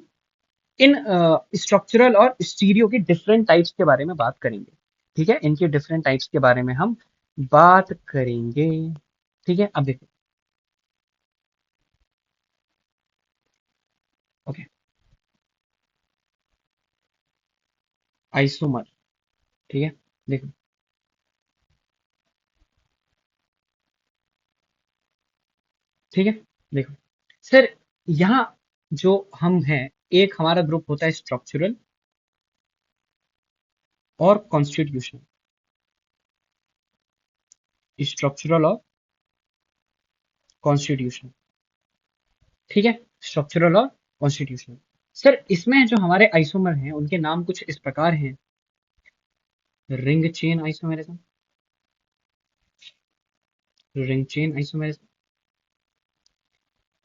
इन स्ट्रक्चरल और स्टीरियो के डिफरेंट टाइप्स के बारे में बात करेंगे। ठीक है, इनके डिफरेंट टाइप्स के बारे में हम बात करेंगे। ठीक है, अब देखो, ओके, आइसोमर। ठीक है, देखो, ठीक है, देखो सर, यहाँ जो हम हैं, एक हमारा ग्रुप होता है स्ट्रक्चरल और कॉन्स्टिट्यूशनल, स्ट्रक्चरल और कॉन्स्टिट्यूशनल। ठीक है, स्ट्रक्चरल और कॉन्स्टिट्यूशनल। सर इसमें जो हमारे आइसोमर हैं उनके नाम कुछ इस प्रकार हैं, ring chain isomerism, ring chain isomerism,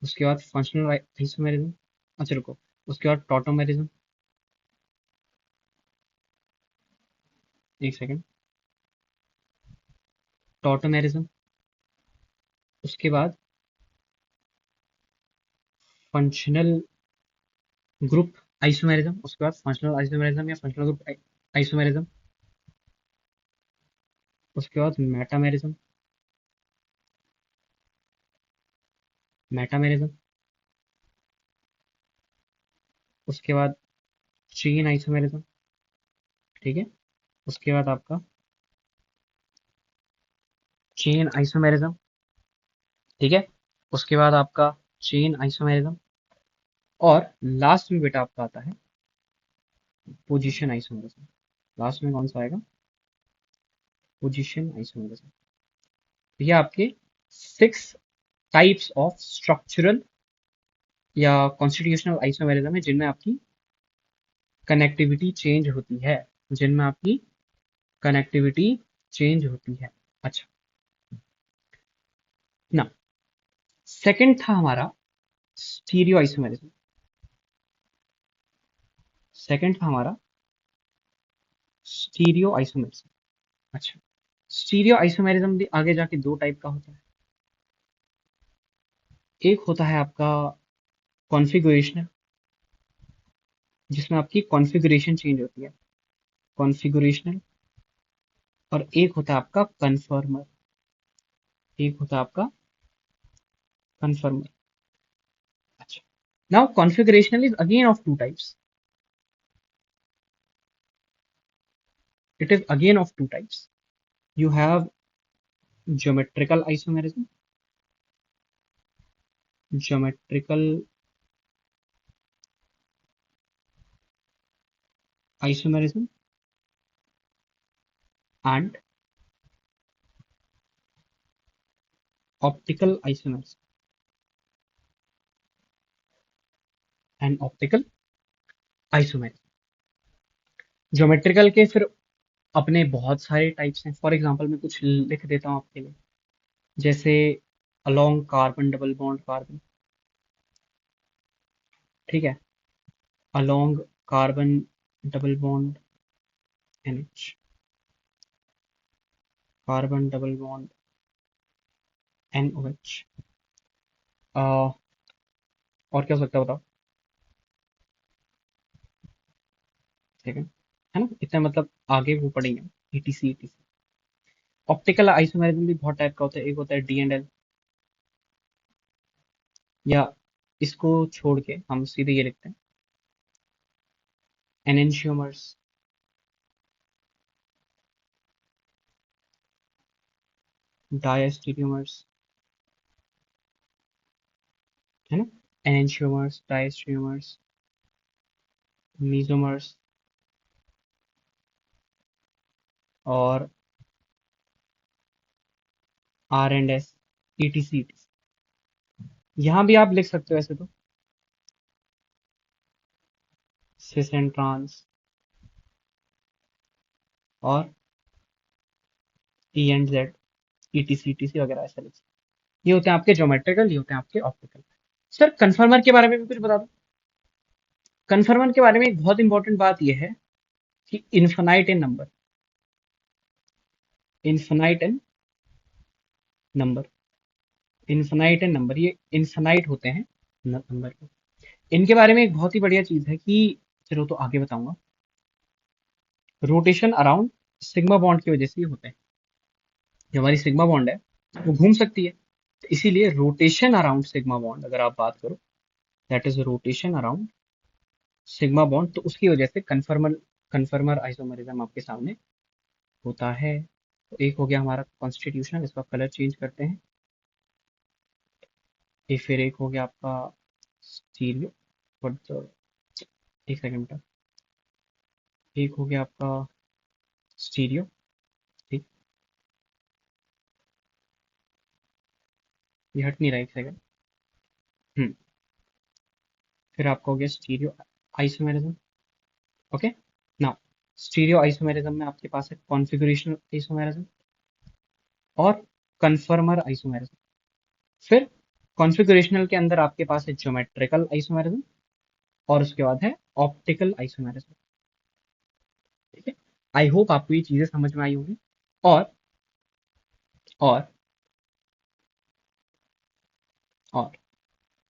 उसके बाद फंक्शनल आइसोमेरिज्म, अच्छा रुको, उसके बाद टॉटोमेरिज्म, एक सेकंड, टॉटोमेरिज्म, उसके बाद फंक्शनल ग्रुप आइसोमेरिज्म, उसके बाद फंक्शनल आइसोमेरिज्म या फंक्शनल ग्रुप आइसोमेरिज्म, उसके बाद मेटामेरिज्म, मेटामेरिज्म, उसके बाद चेन आइसोमेरिज्म। ठीक है, उसके बाद आपका चेन आइसोमेरिज्म। ठीक है, उसके बाद आपका चेन आइसोमेरिज्म, और लास्ट में बेटा आपका आता है पोजीशन आइसोमेरिज्म। लास्ट में कौन सा आएगा, पोजीशन आइसोमेरिज्म। ये आपके 6 टाइप्स ऑफ स्ट्रक्चरल या कॉन्स्टिट्यूशनल आइसोमेरिज्म है, जिनमें आपकी कनेक्टिविटी चेंज होती है, जिनमें आपकी कनेक्टिविटी चेंज होती है। अच्छा, ना, सेकंड था हमारा स्टीरियो आइसोमेरिज्म, सेकंड था हमारा स्टीरियो आइसोमेरिज्म। अच्छा, स्टीरियो आइसोमेरिज्म भी आगे जाके 2 टाइप का होता है। एक होता है आपका कॉन्फ़िगरेशनल, जिसमें आपकी कॉन्फ़िगरेशन चेंज होती है, कॉन्फ़िगरेशनल। और एक होता है आपका कन्फर्मर, एक होता है आपका कन्फर्मर। अच्छा, now configurational is again of 2 types, it is again of 2 types. You have geometrical isomerism, geometrical isomerism, and optical isomerism, and optical isomerism. Geometrical के फिर अपने बहुत सारे टाइप्स हैं, फॉर एग्जांपल मैं कुछ लिख देता हूँ आपके लिए, जैसे along carbon double bond carbon. ठीक है, along carbon double bond NH, carbon double bond NOH। और क्या हो सकता है बताओ, ठीक है, है ना, इतना मतलब आगे वो पढ़ेंगे ईटीसी ईटीसी। ऑप्टिकल आइसोमेरिज्म भी बहुत टाइप का होता है, एक होता है डी एंड एल, या इसको छोड़ के हम सीधे ये लिखते हैं एनेंशियोमर्स, डायस्टीरियोमर्स, है ना, एनेंशियोमर्स, डायस्टीरियोमर्स, मीजोमर्स, और आर एंड एस, ईटीसी। यहाँ भी आप लिख सकते हो ऐसे तो सिस एंड ट्रांस और E and Z, etc etc वगैरह ऐसा लिख सकते हो। ये होते हैं आपके ज्योमेट्रिकल, ये होते हैं आपके ऑप्टिकल। सर कन्फर्मर के बारे में भी कुछ बता दो। कन्फर्मर के बारे में एक बहुत इंपॉर्टेंट बात यह है कि इन्फिनाइट इन नंबर, इन्फिनाइट इन नंबर, इन्फिनाइट इन नंबर, ये इन्फिनाइट होते हैं नंबर। इनके बारे में एक बहुत ही बढ़िया चीज है कि, चलो तो आगे बताऊंगा, रोटेशन अराउंड सिग्मा बॉन्ड की वजह से ये होते हैं। जो हमारी सिग्मा बॉन्ड है वो घूम सकती है, तो इसीलिए रोटेशन अराउंड सिग्मा बॉन्ड अगर आप बात करो, that is rotation around sigma bond, तो उसकी वजह से कन्फर्मर कन्फर्मर आइसोमरिज्म आपके सामने होता है। तो एक हो गया हमारा कॉन्स्टिट्यूशन, इसका कलर चेंज करते हैं। ये फिर एक हो गया आपका स्टीरियो, एक सेकंड का, एक हो गया आपका स्टीरियो, ठीक, ये हट नहीं रहा, एक सेकंड। हम्म, फिर आपका हो गया stereo isomerism. Okay, now stereo isomerism में आपके पास है कॉन्फ़िगरेशनल आइसोमेरिज्म और कन्फर्मर आइसोमेरिज्म। फिर कॉन्फ़िगरेशनल के अंदर आपके पास है ज्योमेट्रिकल आइसोमेरिज्म, और उसके बाद है ऑप्टिकल आइसोमेरिज्म। ठीक है, आई होप आपको ये चीजें समझ में आई होंगी। और और और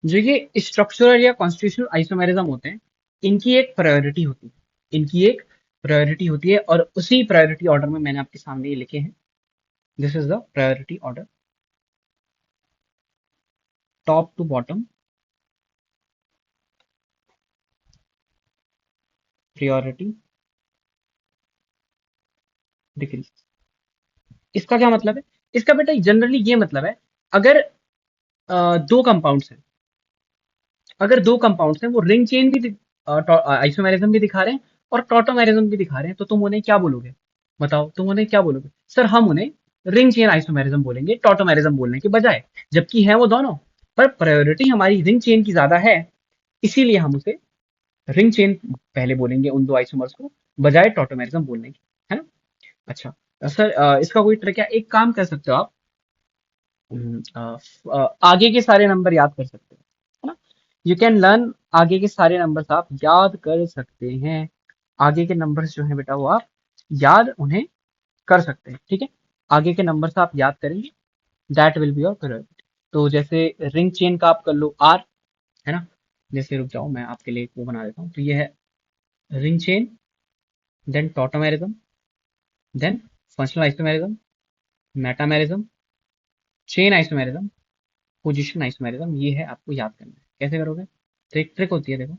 जो ये स्ट्रक्चरल या कॉन्स्टिट्यूशनल आइसोमेरिज्म होते हैं, इनकी एक प्रायोरिटी होती है, इनकी एक प्रायोरिटी होती है, और उसी प्रायोरिटी ऑर्डर में मैंने आपके सामने ये लिखे हैं। This is the priority order, top to bottom priority decrease. इसका क्या मतलब है? इसका बेटा जनरली ये मतलब है, अगर दो कंपाउंड्स हैं, अगर दो कंपाउंड्स हैं वो रिंग चेन भी आइसोमेरिज्म भी दिखा रहे हैं और टॉटोमेरिज्म भी दिखा रहे हैं, तो तुम उन्हें क्या बोलोगे? बताओ, तुम उन्हें क्या बोलोगे? सर हम उन्हें रिंग चेन आइसोमेरिज्म बोलेंगे टॉटोमेरिज्म बोलने के बजाय, जबकि है वो दोनों, पर प्रायोरिटी हमारी रिंग चेन की ज्यादा है, इसीलिए हम उसे रिंग चेन पहले बोलेंगे उन दो आइसोमर्स को, बजाय टॉटोमेरिज्म बोलने के, है ना। अच्छा सर, इसका कोई ट्रिक है? एक काम कर सकते हो आप, आगे के सारे नंबर याद कर सकते हो, है ना। यू कैन लर्न, आगे के सारे नंबर्स आप याद कर सकते हैं। आगे के नंबर्स जो हैं बेटा वो आप याद उन्हें कर सकते हैं, ठीक है। आगे के नंबर्स आप याद करेंगे, that will be your priority. तो जैसे रिंग चेन का आप कर लो आर, है ना। जैसे रुक जाओ, मैं आपके लिए एक वो बना देता हूँ, तो ये है ring chain, then tautomerism, then functional isomerism, metamerism, chain isomerism, position isomerism. ये है आपको याद करना है। कैसे करोगे? ट्रिक ट्रिक होती है, देखो,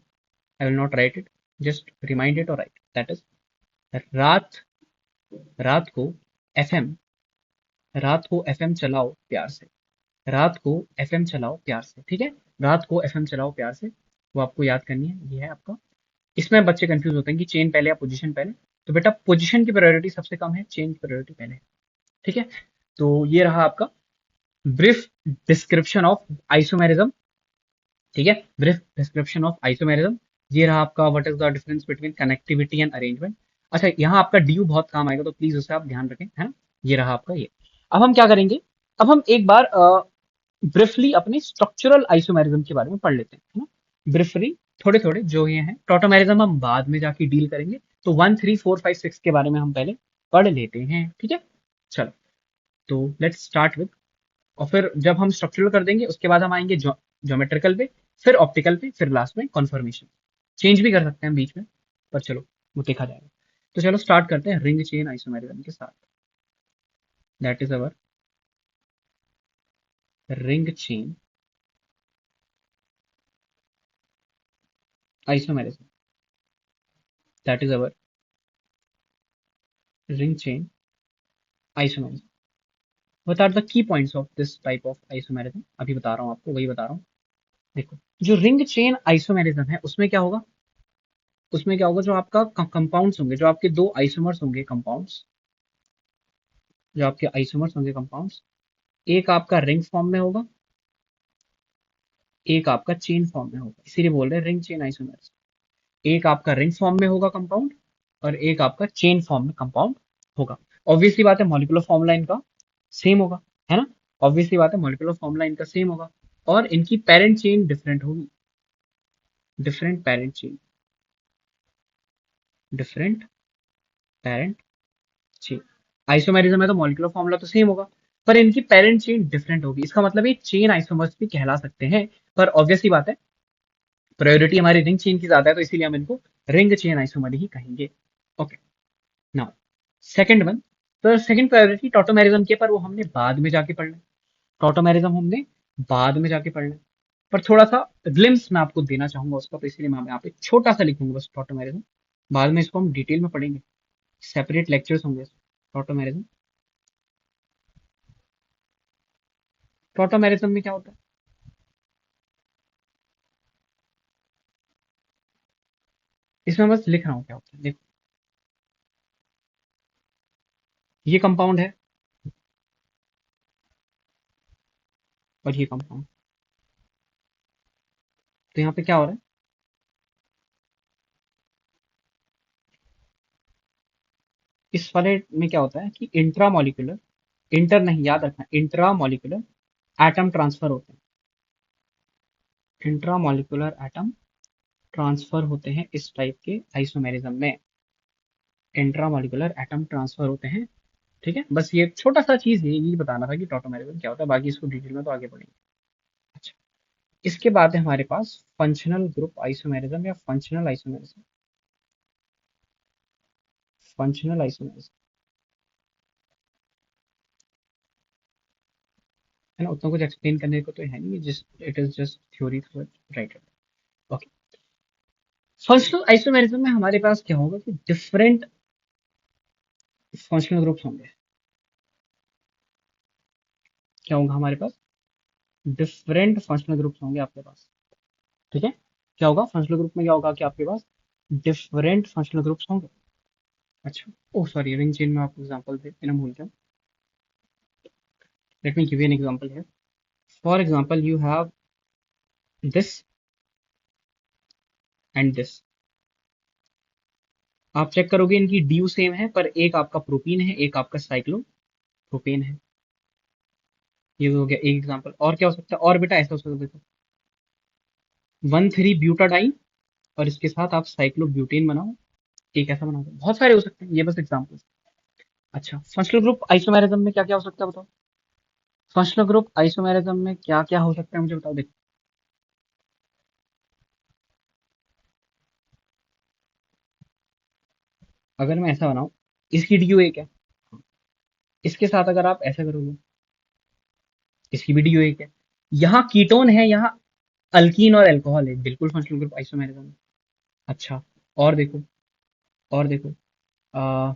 I will not right it, just remind it और राइट, दैट इज रात, रात को एफएम, रात को एफएम चलाओ प्यार से, रात को एफएम चलाओ प्यार से, ठीक है। रात को एफएम चलाओ प्यार से, वो आपको याद करनी है, ये है आपका। इसमें बच्चे कंफ्यूज होते हैं कि चेन पहले या पोजीशन पहले, तो बेटा पोजीशन की प्रायोरिटी सबसे कम है, चेन की प्रायोरिटी पहले है, ठीक है। तो ये रहा आपका ब्रीफ डिस्क्रिप्शन ऑफ आइसोमेरिज्म, ठीक है, ब्रीफ डिस्क्रिप्शन ऑफ आइसोमेरिज्म। ये रहा आपका what is the difference between connectivity and arrangement. अच्छा, यहाँ आपका ड्यू बहुत काम आएगा, तो प्लीज उसे आप ध्यान रखें, है ना। ये रहा आपका ये। अब हम क्या करेंगे? अब हम एक बार ब्रीफली अपने स्ट्रक्चरल आइसोमेरिज्म के बारे में पढ़ लेते हैं, है ना। ब्रीफली थोड़े थोड़े जो ये हैं, टॉटोमेरिज्म हम बाद में जाके डील करेंगे, तो 1 3 4 5 6 के बारे में हम पहले पढ़ लेते हैं, ठीक है। चलो, तो लेट्स स्टार्ट विद, और फिर जब हम स्ट्रक्चरल कर देंगे उसके बाद हम आएंगे ज्योमेट्रिकल पे, फिर ऑप्टिकल पे, फिर लास्ट में कॉन्फर्मेशन। चेंज भी कर सकते हैं बीच में, पर चलो वो देखा जाएगा। तो चलो स्टार्ट करते हैं रिंग चेन आइसोमेरिज्म के साथ। That is our ring chain isomerism. That is our ring chain isomerism. What are the key points of this type of isomerism? अभी बता रहा हूँ आपको, वही बता रहा हूँ। देखो, जो रिंग चेन आइसोमेरिज्म है उसमें क्या होगा, उसमें क्या होगा, जो आपका कंपाउंड्स होंगे, जो आपके दो आइसोमर्स होंगे कंपाउंड्स, जो आपके आइसोमर्स होंगे कंपाउंड्स, एक आपका रिंग फॉर्म में होगा, एक आपका चेन फॉर्म में होगा, इसीलिए बोल रहे हैं रिंग चेन आइसोमर्स। एक आपका रिंग फॉर्म में होगा कंपाउंड, और एक आपका चेन फॉर्म में कंपाउंड होगा। ऑब्वियसली बात है मॉलिक्यूलर फॉर्मूला इनका सेम होगा, है ना। ऑब्वियसली बात है मॉलिक्यूलर फॉर्मूला इनका सेम होगा, और इनकी पेरेंट चेन डिफरेंट होगी, different parent chain, different parent chain. Isomerism है तो मॉलिक्यूलर फॉर्मूला तो सेम होगा, पर इनकी पेरेंट चेन डिफरेंट होगी। इसका मतलब ये चेन आइसोमर्स भी कहला सकते हैं, पर ऑब्वियसली बात है प्रायोरिटी हमारी रिंग चेन की ज्यादा है, तो इसीलिए हम इनको रिंग चेन आइसोमर ही कहेंगे। Okay, now second one. तो सेकंड प्रायोरिटी टॉटोमेरिज्म के, पर वो हमने बाद में जाके पढ़ना है। टॉटोमेरिज्म हमने बाद में जाके पढ़ना है, पर थोड़ा सा ग्लिम्स मैं आपको देना चाहूंगा उसका, तो इसलिए मैं यहाँ पे छोटा सा लिखूंगा बस टॉटोमेरिज्म। बाद में इसको हम डिटेल में पढ़ेंगे, सेपरेट लेक्चर्स होंगे टॉटोमेरिज्म। टॉटोमेरिज्म में क्या होता है, इसमें बस लिख रहा हूँ क्या होता है। देखो, ये कंपाउंड है और ये कंपाउंड, तो यहाँ पे क्या हो रहा है, इस वाले में क्या होता है कि इंट्रा मॉलिक्यूलर, इंटर नहीं, याद रखना, इंट्रा मॉलिक्यूलर एटम ट्रांसफर होते हैं, इंट्रा मॉलिक्यूलर एटम ट्रांसफर होते हैं इस टाइप के आइसोमेरिज्म में, इंट्रा मॉलिक्यूलर एटम ट्रांसफर होते हैं। ठीक है, बस ये छोटा सा चीज है, ये बताना था कि टॉटोमेरिज्म क्या होता है, बाकी इसको डिटेल में तो आगे बढ़ेंगे। अच्छा, इसके बाद है हमारे पास फंक्शनल ग्रुप आइसोमेरिज्म या फंक्शनल आइसोमेरिज्म, फंक्शनल आइसोमेरिज्म, है ना। उतना कुछ एक्सप्लेन करने को तो है नहीं, just it is just theory, right. Okay, functional isomerism में हमारे पास क्या होगा कि डिफरेंट फंक्शनल ग्रुप्स होंगे। क्या होगा हमारे पास, डिफरेंट फंक्शनल ग्रुप्स होंगे आपके पास। ठीक है, क्या होगा फंक्शनल ग्रुप में, क्या होगा कि आपके पास डिफरेंट फंक्शनल ग्रुप्स होंगे। अच्छा, ओ सॉरी, रिंग चेन में आपको एग्जांपल देना भूल गया। Let me give you an example here. For example you have this and this. आप चेक करोगे इनकी ड्यू सेम है, पर एक आपका प्रोपीन है, एक आपका साइक्लो प्रोपेन है। ये हो गया एक एग्जांपल। और क्या हो सकता है, और बेटा ऐसा हो सकता है, देखो 1,3 ब्यूटाडाइन, और इसके साथ आप साइक्लोब्यूटेन बनाओ, एक ऐसा बना दो। बहुत सारे हो सकते हैं, ये बस एग्जांपल। अच्छा, फंक्शनल ग्रुप आइसोमेरिज्म में क्या क्या हो सकता है बताओ, फंक्शनल ग्रुप आइसोमेरिज्म में क्या क्या हो सकता है मुझे बताओ। देखो, अगर मैं ऐसा बनाऊं, इसकी डी एक है, इसके साथ अगर आप ऐसा करोगे, इसकी भी डी एक है, यहाँ कीटोन है, यहाँ अल्कीन और अल्कोहल है, बिल्कुल फंक्शनल ग्रुप आइसोमेरिज्म है। अच्छा, और देखो, और देखो, आ,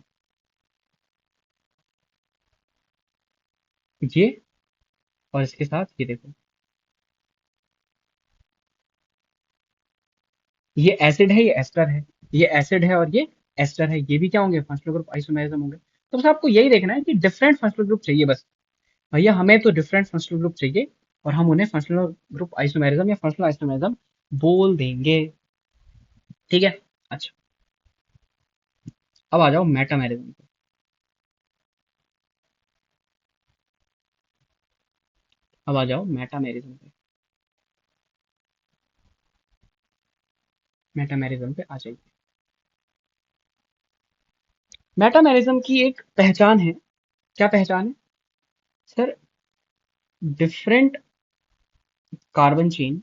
ये, और इसके साथ ये देखो, ये एसिड है, ये एस्टर है, ये एसिड है और ये एस्टर है, ये भी क्या होंगे, फंक्शनल ग्रुप आइसोमेरिज्म होंगे। तो बस आपको यही देखना है कि डिफरेंट फंक्शनल ग्रुप चाहिए बस, भैया हमें तो डिफरेंट फंक्शनल ग्रुप चाहिए, और हम उन्हें फंक्शनल ग्रुप आइसोमेरिज्म या फंक्शनल आइसोमेरिज्म बोल देंगे। ठीक है। अच्छा, अब आ जाओ मेटामेरिज्म पे, अब आ जाओ मेटामेरिज्म पे, मेटामेरिज्म पे आ जाइए। मेटामेरिज्म की एक पहचान है, क्या पहचान है sir, different carbon chain,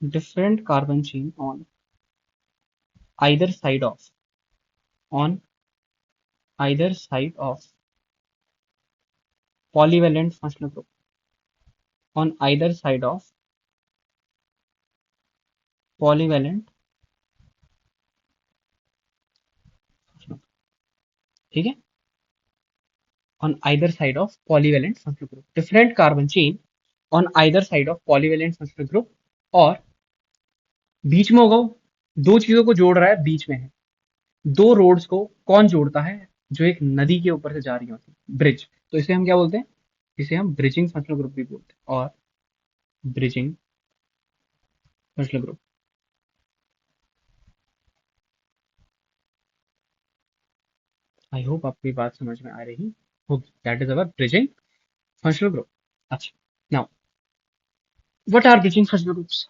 different carbon chain on either side of on either side of polyvalent functional group on either side of polyvalent functional, ठीक है, on either side of polyvalent functional group, different carbon chain on either side of polyvalent functional group, और बीच में होगा, दो चीजों को जोड़ रहा है, बीच में है, दो रोड्स को कौन जोड़ता है, जो एक नदी के ऊपर से जा रही होती है, ब्रिज, तो इसे हम क्या बोलते हैं, इसे हम ब्रिजिंग फंक्शनल ग्रुप भी बोलते हैं, और bridging functional group. I hope आपको ये बात समझ में आ रही होगी, that is our bridging functional group. अच्छा, now what are bridging functional groups,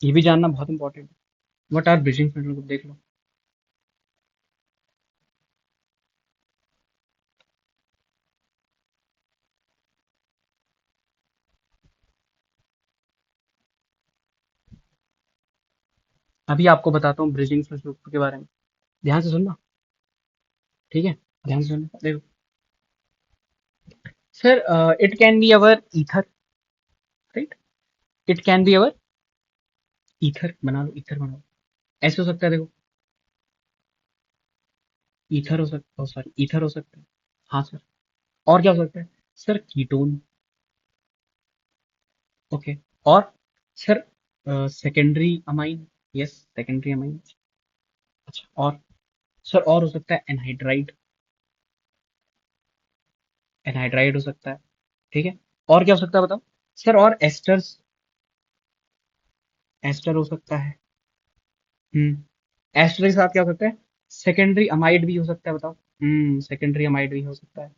ये भी जानना बहुत इंपॉर्टेंट है। What are bridging functional group, देख लो। अभी आपको बताता हूँ ब्रिजिंग फंक्शनल ग्रुप के बारे में, ध्यान से सुनना, ठीक है, ध्यान से सुनना, देखो sir, it can be our ether, right, it can be our ether, बना लो, ईथर बना लो, ऐसे हो सकता है, देखो, ईथर हो सकता है, सॉरी, ईथर हो सकता है, हाँ सर, और क्या हो सकता है सर, कीटोन, ओके, और sir secondary amine, yes secondary amine, अच्छा, और सर और हो सकता है एनहाइड्राइड, एनहाइड्राइड हो सकता है, ठीक है, और क्या हो सकता है बताओ सर, और एस्टर्स, एस्टर हो सकता है, एस्टर के साथ क्या हो सकता है, सेकेंडरी अमाइड भी हो सकता है, बताओ, सेकेंडरी अमाइड भी हो सकता है,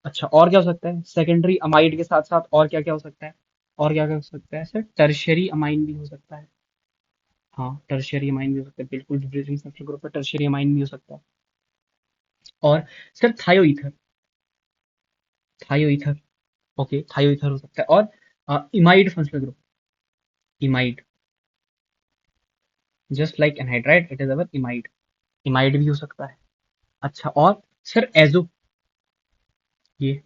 अच्छा, और क्या हो सकता है सेकेंडरी अमाइड के साथ साथ, और क्या क्या हो सकता है, और क्या क्या हो सकता है सर, टर्शियरी अमाइन भी हो सकता है, हाँ टर्शियरी अमाइन भी हो सकता है, बिल्कुल ब्रिजिंग फंक्शनल ग्रुप पर टर्शियरी अमाइन भी हो सकता है, और सर थायो ईथर, थायो ईथर, ओके, थायो ईथर हो सकता है, और imide functional group, imide, just like anhydride it is our imide, imide भी हो सकता है, अच्छा, और सर एजो, ये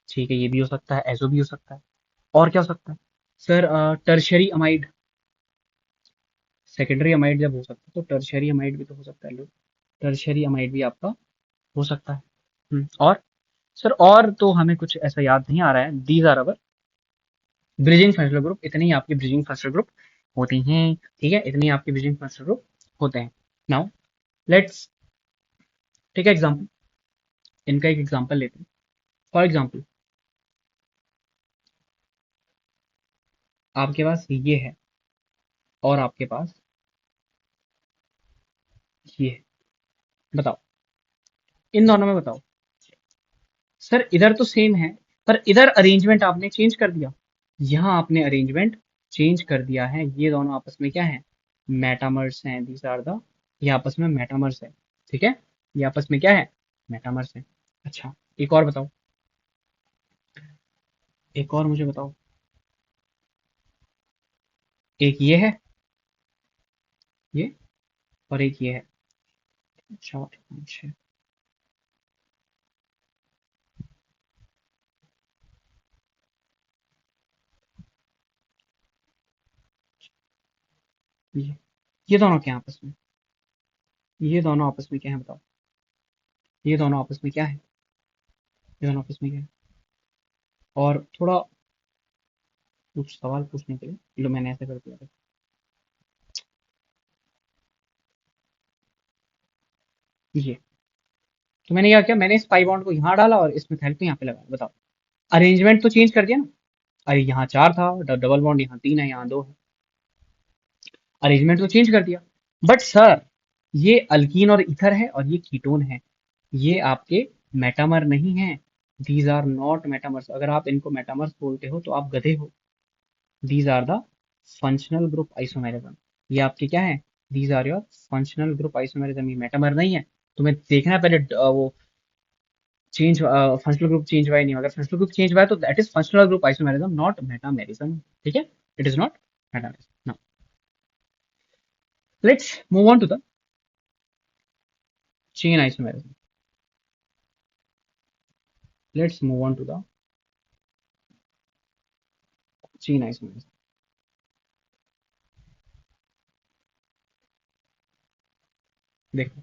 ठीक है, ये भी हो सकता है, एजो भी हो सकता है, और क्या हो सकता है sir, tertiary amide, secondary amide जब हो सकता है तो टर्शियरी अमाइड भी तो हो सकता है, लो, टर्शियरी अमाइड भी आपका हो सकता है, और सर और तो हमें कुछ ऐसा याद नहीं आ रहा है, these are our bridging functional group, इतने ही आपके ब्रिजिंग फंक्शनल ग्रुप होती हैं, ठीक है, इतने ही आपके ब्रिजिंग फंक्शनल ग्रुप होते हैं। नाउ लेट्स टेक एग्जांपल, इनका एक एग्जांपल लेते हैं, फॉर एग्जांपल आपके पास ये है, और आपके पास ये है, बताओ, इन दोनों में बताओ सर, इधर तो सेम है, पर इधर अरेंजमेंट आपने चेंज कर दिया, यहाँ आपने अरेंजमेंट चेंज कर दिया है, ये दोनों आपस में क्या है, मेटामर्स हैं, दीज आर द, ये आपस में मेटामर्स है, ठीक है, ये आपस में क्या है, मेटामर्स है, अच्छा, एक और बताओ, एक और मुझे बताओ, एक ये है, ये, और एक ये है, 4 5 6, ये दोनों क्या है आपस में, ये दोनों आपस में क्या है बताओ, ये दोनों आपस में क्या है, ये दोनों आपस में क्या है, और थोड़ा कुछ सवाल पूछने के लिए, लो मैंने ऐसे कर दिया था, ये, तो मैंने क्या किया, मैंने इस पाई बॉन्ड को यहाँ डाला और इस मिथाइल को यहाँ पे लगाया, बताओ, अरेंजमेंट तो चेंज कर दिया ना, अरे यहाँ 4 था, डबल बॉन्ड यहाँ 3 है, यहाँ 2 है, अरेंजमेंट तो चेंज कर दिया, बट सर ये अल्कीन और इथर है और ये कीटोन है, ये आपके मेटामर नहीं है, दीज आर नॉट मेटामर्स, अगर आप इनको मेटामर्स बोलते हो तो आप गधे हो, these are the functional group isomerism, ये आपके क्या है, these are your functional group isomerism, ये मेटामर नहीं है, तुम्हें देखना है पहले वो चेंज, फंक्शनल ग्रुप चेंज हुआ है नहीं, अगर फंक्शनल ग्रुप चेंज हुआ है तो that is functional group isomerism, not metamerism, ठीक है, it is not metamerism. Let's move on to the chain isomerism. Let's move on to the chain isomerism. देखो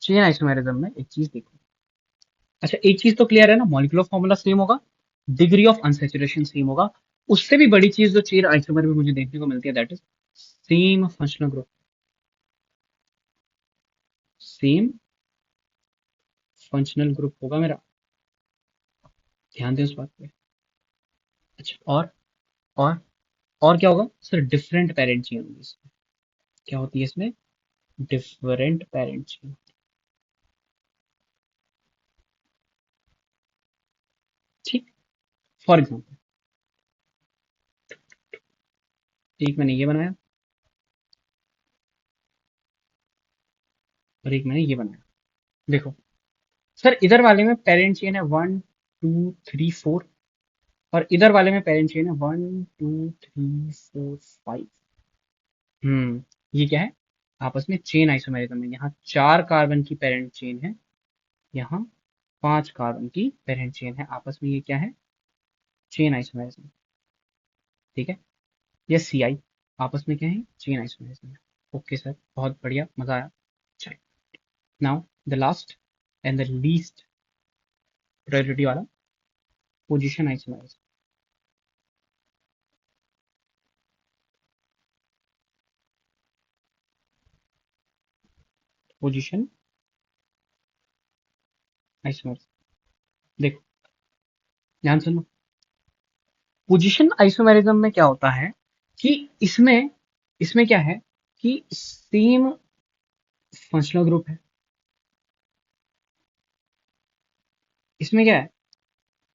चेन आइसोमेरिज्म में एक चीज देखो। अच्छा एक चीज तो क्लियर है ना, मॉलिक्यूलर फॉर्मूला सेम होगा, डिग्री ऑफ अनसैचुरेशन सेम होगा। उससे भी बड़ी चीज जो चेन आइसोमर में मुझे देखने को मिलती है that is same functional group. Same functional group होगा मेरा, ध्यान दें उस बात पे। अच्छा और और क्या होगा सर, डिफरेंट पेरेंट चेन होगी इसमें। क्या होती है इसमें, डिफरेंट पेरेंट चेन। ठीक, फॉर एग्जाम्पल एक मैंने ये बनाया और एक मैंने ये बनाया। देखो सर इधर वाले में पेरेंट चेन है 1 2 3 4, और इधर वाले में पेरेंट चेन है 1 2 3 4 5। ये क्या है, आपस में चेन आइसोमेरिज्म है। यहाँ 4 कार्बन की पेरेंट चेन है, यहाँ 5 कार्बन की पेरेंट चेन है, आपस में ये क्या है, चेन आइसोमेरिज्म। ठीक है, ये सी आई आपस में क्या है, चेन आइसोमेरिज्म है। ओके सर, बहुत बढ़िया, मजा आया। चलो, now the last and the least priority वाला, पोजीशन आइसोमेरिज्म। पोजीशन आइसोमेरिज्म, देखो ध्यान सुनो। पोजीशन आइसोमेरिज्म में क्या होता है कि इसमें इसमें क्या है कि सेम फंक्शनल ग्रुप है। इसमें क्या है,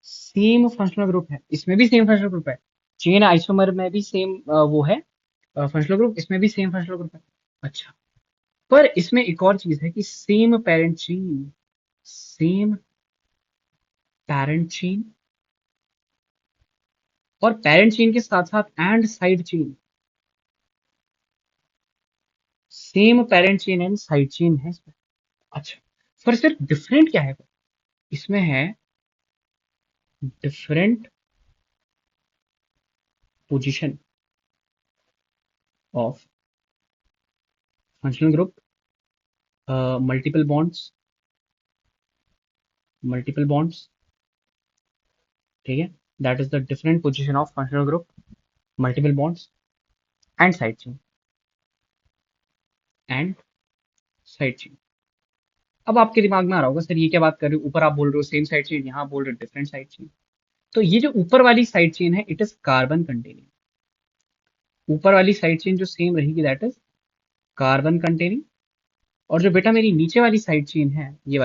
सेम फंक्शनल ग्रुप है, इसमें भी सेम फंक्शनल ग्रुप है। चेन आइसोमर में भी सेम वो है फंक्शनल ग्रुप, इसमें भी सेम फंक्शनल ग्रुप है। अच्छा, पर इसमें एक और चीज है कि same parent chain, same parent chain, और पेरेंट चेन के साथ साथ and side chain, same parent chain and side chain है इसमें। अच्छा, पर सिर्फ डिफरेंट क्या है, इसमें है different position of functional group, multiple bonds, multiple bonds. ठीक है, that is the different position of functional group, multiple bonds and side chain, and side chain. अब आपके दिमाग में आ रहा होगा सर ये क्या बात कर रहे हो, ऊपर आप बोल रहे हो सेम साइड चेन, यहाँ बोल रहे हो डिफरेंट साइड चेन। तो ये जो ऊपर वाली साइड चेन है इट इज कार्बन कंटेनिंग। ऊपर वाली साइड चेन जो सेम रहेगी दैट इज कार्बन कंटेनिंग, और जो बेटा मेरी नीचे वाली साइड चेन है ये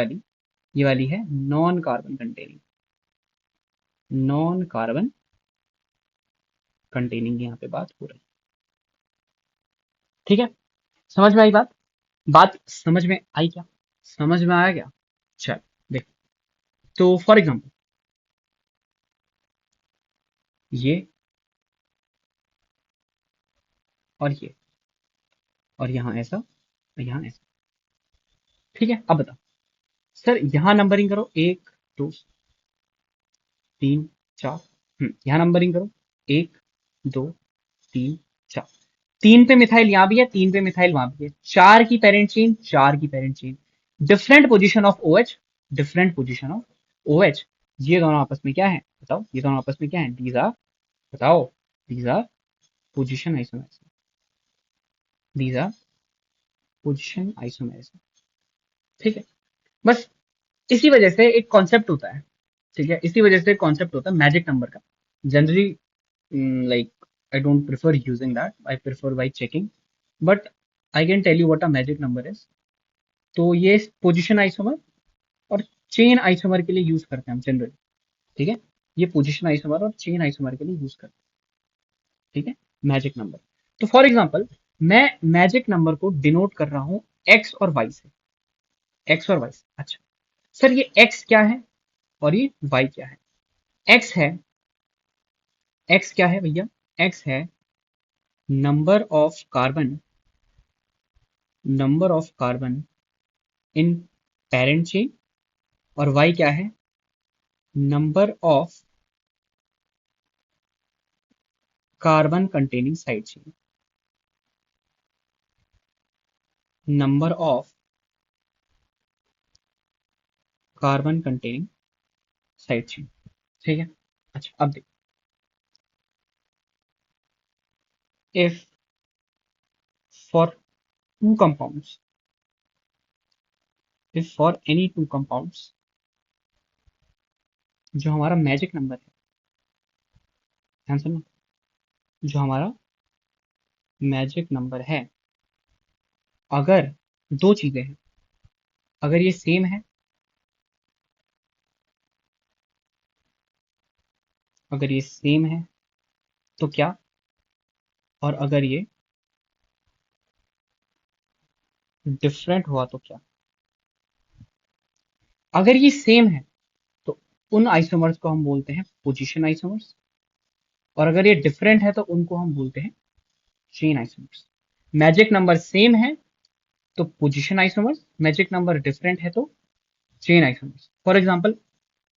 वाली है non carbon containing. Non carbon containing यहाँ पे बात हो रही है। ठीक है, समझ में आई बात, बात समझ में आई क्या, समझ में आया क्या। चल देखो, तो फॉर एग्जाम्पल ये और ये, और यहाँ ऐसा और यहाँ ऐसा। ठीक है, अब बताओ सर, यहाँ नंबरिंग करो 1 2 3 4। यहाँ नंबरिंग करो 1 2 3 4। 3 पे मिथाइल यहाँ भी है, 3 पे मिथाइल वहां भी है, 4 की पेरेंट चेन, 4 की parent chain, different position of O H, different position of O H. ये दोनों आपस में क्या है बताओ, ये दोनों आपस में क्या है, दीज आर, बताओ, these are position isomerism, these are position isomerism. ठीक है, बस इसी वजह से एक कॉन्सेप्ट होता है। ठीक है, इसी वजह से कॉन्सेप्ट होता है मैजिक नंबर का। Generally like I don't prefer using that, I prefer by checking, but I can tell you what a magic number is. तो ये पोजीशन आइसोमर और चेन आइसोमर के लिए यूज करते हैं हम जनरली। ठीक है, ये पोजीशन आइसोमर और चेन आइसोमर के लिए यूज करते हैं। ठीक है, मैजिक नंबर। तो फॉर एग्जाम्पल मैं मैजिक नंबर को डिनोट कर रहा हूं एक्स और वाई से, एक्स और वाई से। अच्छा सर ये एक्स क्या है और ये वाई क्या है। एक्स है, एक्स क्या है भैया, एक्स है number of carbon number of carbon in parent chain, और y क्या है, number of carbon containing side chain, number of carbon containing side chain. ठीक है। अच्छा अब देखो, if for two compounds, if for any two compounds, जो हमारा मैजिक नंबर है, ध्यान सुनो, जो हमारा मैजिक नंबर है, अगर दो चीजें हैं, अगर ये सेम है, अगर ये सेम है तो क्या, और अगर ये डिफरेंट हुआ तो क्या। अगर ये सेम है तो उन आइसोमर्स को हम बोलते हैं पोजीशन आइसोमर्स, और अगर ये डिफरेंट है तो उनको हम बोलते हैं chain isomers. Magic number same है तो position isomers, magic number different है तो चेन आइसोमर्स। फॉर एग्जांपल,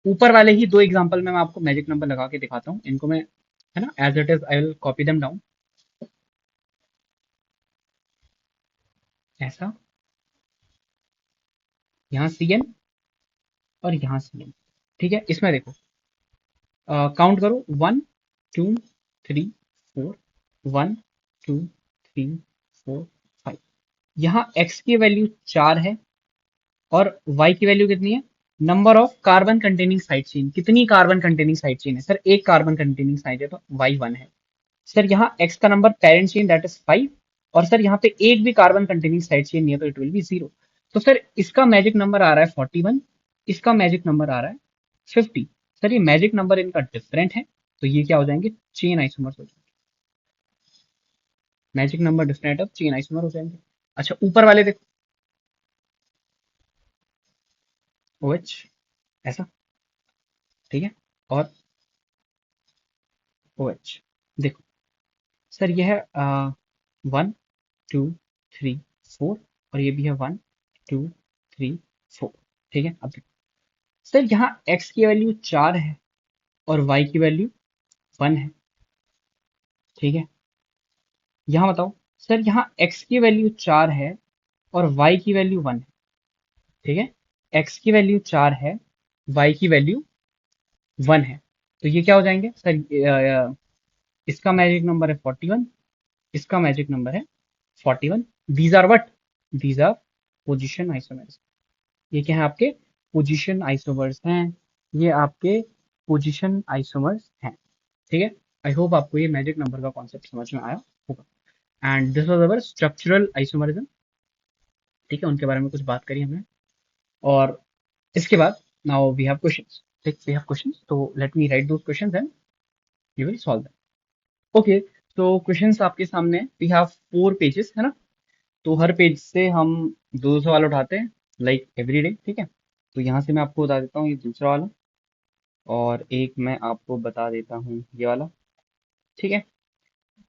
ऊपर वाले ही दो एग्जांपल में मैं आपको मैजिक नंबर लगा के दिखाता हूँ, इनको मैं, है ना, as it is I will copy them down, ऐसा, यहाँ CN और यहाँ CN। ठीक है, इसमें देखो, काउंट करो, 1 2 3 4, 1 2 3 4 5। यहाँ x की वैल्यू 4 है और y की वैल्यू कितनी है, number of carbon containing side chain, कितनी कार्बन कंटेनिंग साइड चेन है, सर एक कार्बन कंटेनिंग साइड है तो y1 है। सर यहाँ x का number parent chain that is 5, और सर यहाँ पे एक भी कार्बन कंटेनिंग साइड चेन नहीं है तो इट विल बी 0। तो सर इसका मैजिक नंबर आ रहा है 41, इसका मैजिक नंबर आ रहा है 50। सर ये मैजिक नंबर इनका डिफरेंट है, तो ये क्या हो जाएंगे, चेन आइसोमर्स हो जाएंगे। मैजिक नंबर डिफरेंट है, चेन आइसोमर हो जाएंगे। अच्छा ऊपर वाले देखो, OH, ऐसा, ठीक है, और OH, देखो सर ये है 1 2 3 4, और ये भी है 1 2 3 4। ठीक है, अब देखो सर यहाँ x की वैल्यू 4 है और y की वैल्यू 1 है। ठीक है, यहाँ बताओ सर, यहाँ x की वैल्यू 4 है और y की वैल्यू 1 है। ठीक है, x की वैल्यू 4 है, y की वैल्यू 1 है, तो ये क्या हो जाएंगे सर, इसका मैजिक नंबर है 41, इसका मैजिक नंबर है 41। These are what, these are position isomers. ये क्या है, आपके पोजीशन आइसोमर्स हैं, ये आपके पोजीशन आइसोमर्स हैं। ठीक है, आई होप आपको ये मैजिक नंबर का कॉन्सेप्ट समझ में आया होगा। And this was our structural isomerism. ठीक है, उनके बारे में कुछ बात करी हमने, और इसके बाद नाउ वी हैव क्वेश्चंस। ठीक, वी हैव क्वेश्चंस, तो let me right those questions and you will solve them. Okay, तो क्वेश्चंस आपके सामने, वी हैव 4 पेजेस, है ना, तो हर पेज से हम दो सवाल उठाते हैं, लाइक एवरी डे। ठीक है, तो यहाँ से मैं आपको बता देता हूँ ये दूसरा वाला, और एक मैं आपको बता देता हूँ ये वाला। ठीक है,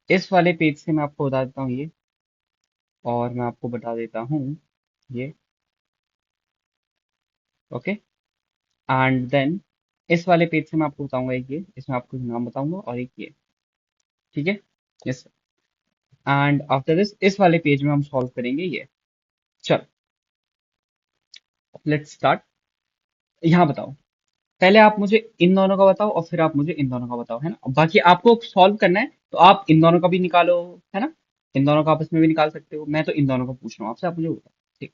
इस वाले पेज से मैं आपको बता देता हूँ ये, और मैं आपको बता देता हूँ ये। ओके, एंड देन इस वाले पेज से मैं आपको बताऊंगा एक ये, इसमें आपको नाम बताऊंगा, और एक ये। ठीक है, यस, एंड आफ्टर दिस इस वाले पेज में हम सॉल्व करेंगे ये। चलो लेट्स स्टार्ट। यहाँ बताओ, पहले आप मुझे इन दोनों का बताओ और फिर आप मुझे इन दोनों का बताओ, है ना, बाकी आपको सॉल्व करना है तो आप इन दोनों का भी निकालो, है ना, इन दोनों का आपस में भी निकाल सकते हो, मैं तो इन दोनों को पूछ रहा हूँ आपसे, आप मुझे बताओ। ठीक,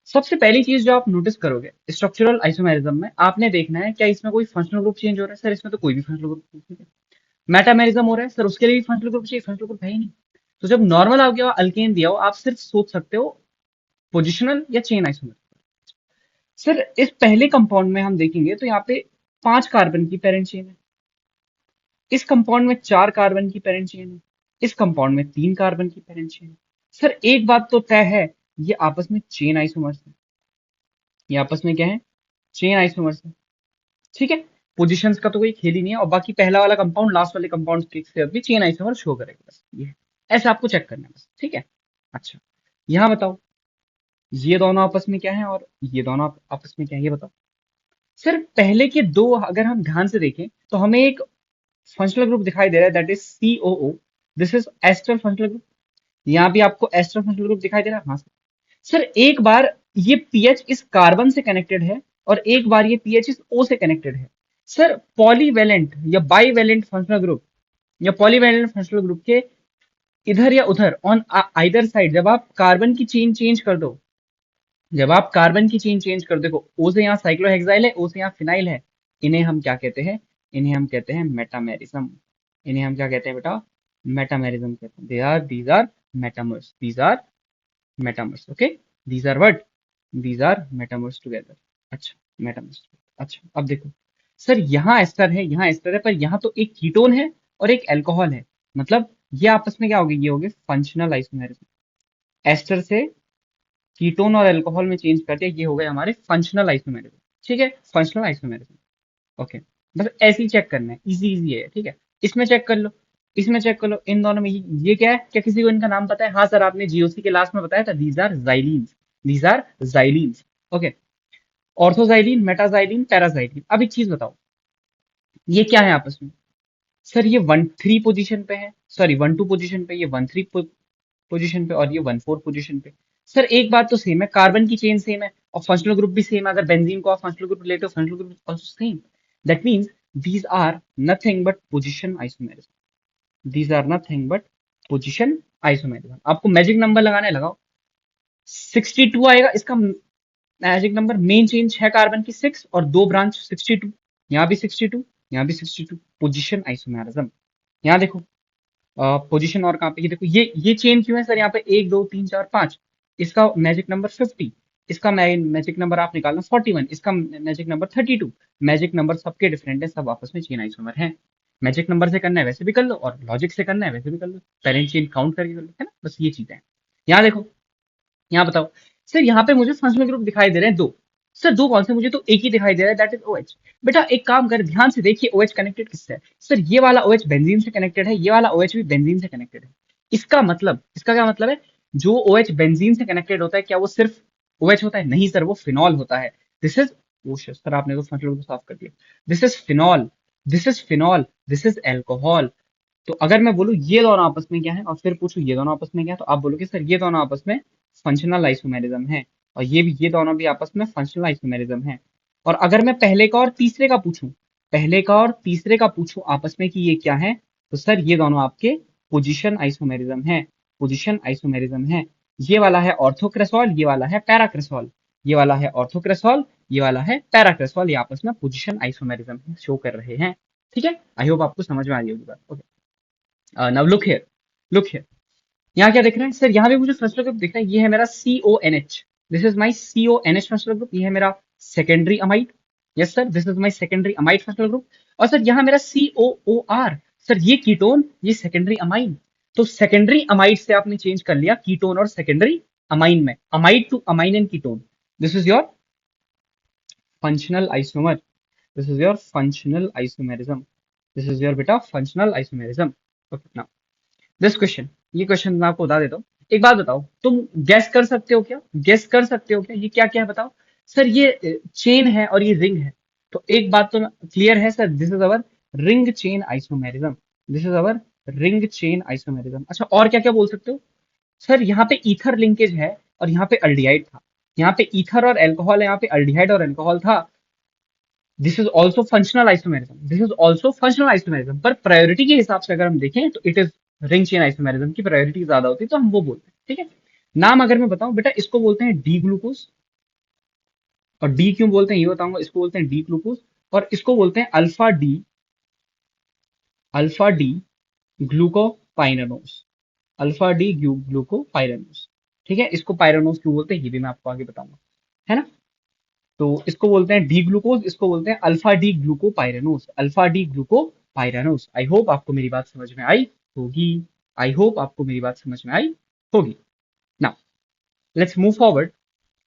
सबसे पहली चीज जो आप नोटिस करोगे स्ट्रक्चरल आइसोमेरिज्म में, आपने देखना है क्या इसमें कोई फंक्शनल ग्रुप चेंज हो रहा है, सर इसमें तो कोई भी फंक्शनल ग्रुप नहीं है। मेटामेरिज्म हो रहा है, सर उसके लिए भी फंक्शनल ग्रुप चाहिए, फंक्शनल ग्रुप है ही नहीं। तो जब नॉर्मल आपके पास अल्केन दिया हो, आप सिर्फ सोच सकते हो पोजिशनल या चेन आइसोमर। सर इस पहले कंपाउंड में हम देखेंगे तो यहाँ पे 5 कार्बन की पेरेंट चेन है, इस कंपाउंड में 4 कार्बन की पेरेंट चेन है, इस कंपाउंड में 3 कार्बन की पेरेंट चेन है। सर एक बात तो तय है, ये आपस में चेन आइसोमर्स है, ये आपस में क्या है, चेन आइसोमर्स है। ठीक है, पोजीशंस का तो कोई खेल ही नहीं है, और बाकी पहला वाला कंपाउंड लास्ट वाले कंपाउंड के साथ भी चेन आइसोमर शो करेगा, बस ये है। ऐसे आपको चेक करना है बस। ठीक है, अच्छा यहाँ बताओ, ये दोनों आपस में क्या है और ये दोनों आपस में क्या है, ये बताओ। सर पहले के दो अगर हम ध्यान से देखें तो हमें एक फंक्शनल ग्रुप दिखाई दे रहा है, that is COO। This is ester functional group. यहाँ भी आपको एस्टर फंक्शनल ग्रुप दिखाई दे रहा है, हाँ सर। एक बार ये पीएच इस कार्बन से कनेक्टेड है और एक बार ये पीएच इस O से कनेक्टेड है। सर पॉलीवैलेंट या बाईवैलेंट फंक्शनल ग्रुप या पॉलीवैलेंट फंक्शनल ग्रुप के इधर या उधर ऑन आइदर साइड जब आप कार्बन की चेन चेंज कर दो, जब आप कार्बन की चेन चेंज कर देखो, ओ से यहाँ साइक्लोहेक्साइल है, ओ से यहाँ फिनाइल है, इन्हें हम क्या कहते हैं, इन्हें हम कहते हैं मेटामेरिज्म। इन्हें हम क्या कहते हैं बेटा, मेटामेरिज्म कहते हैं। These are metamers, these are metamers, okay. These are what, these are metamers together. अच्छा, मेटामर्स। अच्छा अब देखो, सर यहाँ एस्टर है, यहाँ एस्टर है, पर यहाँ तो एक कीटोन है और एक अल्कोहल है, मतलब ये आपस में क्या हो गए, ये हो गए फंक्शनल आइसोमेरिज्म। एस्टर से कीटोन और अल्कोहल में चेंज कर दिया, ये हो गए हमारे फंक्शनल आइसोमेरिज्म। ठीक है, फंक्शनल आइसोमेरिज्म। ओके, बस ऐसे ही चेक करना है, इजी इजी है, ठीक है। इसमें चेक कर लो, इसमें चेक कर लो, इन दोनों में ये क्या है, क्या किसी को इनका नाम पता है? हाँ सर, आपने जीओसी के लास्ट में बताया था, these are xylenes, these are xylenes. Okay, ortho xylene, meta xylene, para xylene. अब एक चीज बताओ, ये क्या है आपस में? सर ये 1-3 पोजीशन पे है, सॉरी 1-2 पोजीशन पे, ये 1-3 पोजीशन पे और ये 1-4 पोजीशन पे। सर एक बात तो सेम है, कार्बन की चेन सेम है और फंक्शनल ग्रुप भी सेम है। अगर बेंजीन को आप फंक्शनल ग्रुप लेते हो, functional group also same. That means these are nothing but position isomerism. These are nothing but position isomerism. आपको मैजिक नंबर लगाना है, लगाओ। 62 आएगा इसका magic number. Main chain 6 carbon की 6 और 2 ब्रांच 62। यहाँ भी 62, यहाँ भी 62, पोजीशन आइसोमेरिज्म। यहाँ देखो, पोजीशन और कहाँ पे, ये देखो, ये चेन क्यों है सर यहाँ पे, 1 2 3 4 5। इसका मैजिक नंबर 50, इसका मैजिक नंबर आप निकालना 41, इसका मैजिक नंबर 32। मैजिक नंबर सबके डिफरेंट है, सब आपस में चेन आइसोमर है। मैजिक नंबर से करना है वैसे भी कर लो और लॉजिक से करना है वैसे भी कर लो, पेरेंट चेन काउंट करके कर लो, है ना। बस ये चीजें हैं। यहाँ देखो, यहाँ बताओ। सर यहाँ पे मुझे फंक्शनल ग्रुप दिखाई दे रहे हैं दो। सर दो कौन से, मुझे तो एक ही दिखाई दे रहा है, दैट इज OH। बेटा एक काम कर, ध्यान से देखिए OH कनेक्टेड किससे है। सर ये वाला OH बेंजीन से कनेक्टेड है, ये वाला OH भी बेंजीन से कनेक्टेड है। इसका मतलब, इसका क्या मतलब है? जो OH बेंजीन से कनेक्टेड होता है, क्या वो सिर्फ OH होता है? नहीं सर, वो फिनॉल होता है। दिस इज, ओ सर आपने तो फंक्शनल ग्रुप साफ कर दिया। This is phenol, this is phenol, this is alcohol. तो अगर मैं बोलूं ये दोनों आपस में क्या है और फिर पूछूं ये दोनों आपस में क्या है, तो आप बोलोगे सर ये दोनों आपस में फंक्शनल आइसोमेरिज्म है, और ये दोनों भी आपस में फंक्शनल आइसोमेरिज्म है। और अगर मैं पहले का और तीसरे का पूछूं, पहले का और तीसरे का पूछूं आपस में कि ये क्या है, तो सर ये दोनों आपके पोजीशन आइसोमेरिज्म है, पोजीशन आइसोमेरिज्म है। ये वाला है ऑर्थोक्रेसॉल, ये वाला है पैराक्रेसॉल। ये वाला है ऑर्थोक्रेसॉल, ये वाला है पैराक्रेसॉल। ये आपस में पोजीशन आइसोमेरिज्म शो कर रहे हैं। ठीक है, आई होप आपको समझ में आ रही होगी बात। Okay, now look here, look here. यहाँ क्या दिख रहा है सर, यहाँ भी मुझे फंक्शनल ग्रुप दिख रहा है, ये है मेरा CONH। This is my CONH functional group, ये है मेरा secondary amide. Yes sir, this is my secondary amide functional group. और सर यहाँ मेरा COOR, सर ये कीटोन, ये सेकेंडरी अमाइन। तो सेकेंडरी अमाइड से आपने चेंज कर लिया कीटोन और सेकेंडरी अमाइन में, amide to amine and ketone. This is your functional isomer, this is your functional isomerism, this is your बेटा functional isomerism. Okay, now this question, ये क्वेश्चन मैं आपको बता देता हूँ। एक बात बताओ, तुम गैस कर सकते हो क्या, गैस कर सकते हो क्या ये क्या क्या है, बताओ। सर ये चेन है और ये रिंग है। तो एक बात तो क्लियर है sir, this is our ring chain isomerism, this is our ring chain isomerism. अच्छा और क्या क्या बोल सकते हो? सर यहाँ पे ईथर लिंकेज है और यहाँ पे अल्डिहाइड था, यहाँ पे ईथर और अल्कोहल है, यहाँ पे अल्डिहाइड और अल्कोहल था। This is also functional isomerism, this is also functional isomerism. पर प्रायोरिटी के हिसाब से अगर हम देखें तो it is ring chain isomerism की प्रायोरिटी ज्यादा होती है, तो हम वो बोलते हैं। ठीक है, नाम अगर मैं बताऊं बेटा, इसको बोलते हैं डी ग्लूकोज। और डी क्यों बोलते हैं ये बताऊंगा। इसको बोलते हैं डी ग्लूकोज और इसको बोलते हैं alpha D glucopyranose, alpha D ग्लूकोपाइरानोस। ठीक है, इसको पायरानोस क्यों बोलते हैं ये भी मैं आपको आगे बताऊंगा, है ना। तो इसको बोलते हैं डी ग्लूकोज, इसको बोलते हैं alpha D glucopyranose, alpha D glucopyranose. I hope आपको मेरी बात समझ में आई होगी, आई होप आपको मेरी बात समझ में आई होगी। Now let's move forward.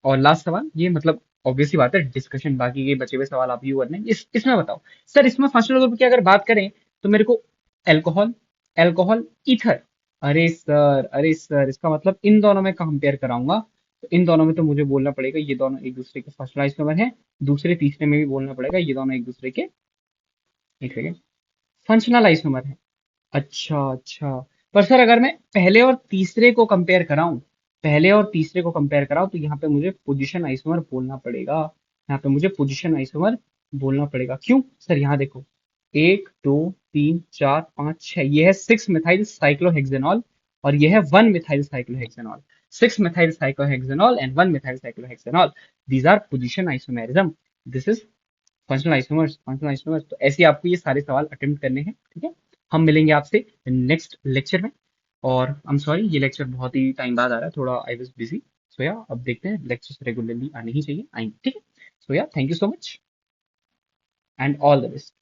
और लास्ट सवाल, ये मतलब ऑब्वियस सी बात है, डिस्कशन बाकी के बचे हुए सवाल आप यू करने, इसमें बताओ सर, इसमें फंक्शनल ग्रुप की अगर बात करें तो मेरे को एल्कोहल, एल्कोहल ईथर, अरे सर इसका मतलब इन दोनों में कंपेयर कराऊंगा, तो इन दोनों में तो मुझे बोलना पड़ेगा ये दोनों एक दूसरे के फर्स्ट आइसोमर हैं। दूसरे तीसरे में भी बोलना पड़ेगा ये दोनों एक दूसरे के, एक सेकेंड, फंक्शनल आइसोमर हैं। अच्छा अच्छा। पर सर अगर मैं पहले और तीसरे को कंपेयर कराऊं, पहले और तीसरे को कंपेयर कराऊं तो यहाँ पे मुझे पोजीशन आइसोमर बोलना पड़ेगा। यहाँ पे मुझे पोजीशन आइसोमर बोलना पड़ेगा। क्यों सर? यहाँ देखो, एक दो तीन चार पाँच छह, ये है सिक्स मिथाइल साइक्लोहेक्सेनॉल और ये है one methyl cyclohexanol. Six methyl cyclohexanol and one methyl cyclohexanol, these are position isomerism. This is functional isomers. तो ऐसे ही आपको ये सारे सवाल अटेम्प्ट करने हैं, ठीक है? हम मिलेंगे आपसे नेक्स्ट लेक्चर में। और आई एम सॉरी, ये लेक्चर बहुत ही टाइम बाद आ रहा है, थोड़ा आई वाज बिजी। सो या अब देखते हैं, लेक्चर्स रेगुलरली आने ही चाहिए, आएंगे, ठीक है? सो या thank you so much and all the best.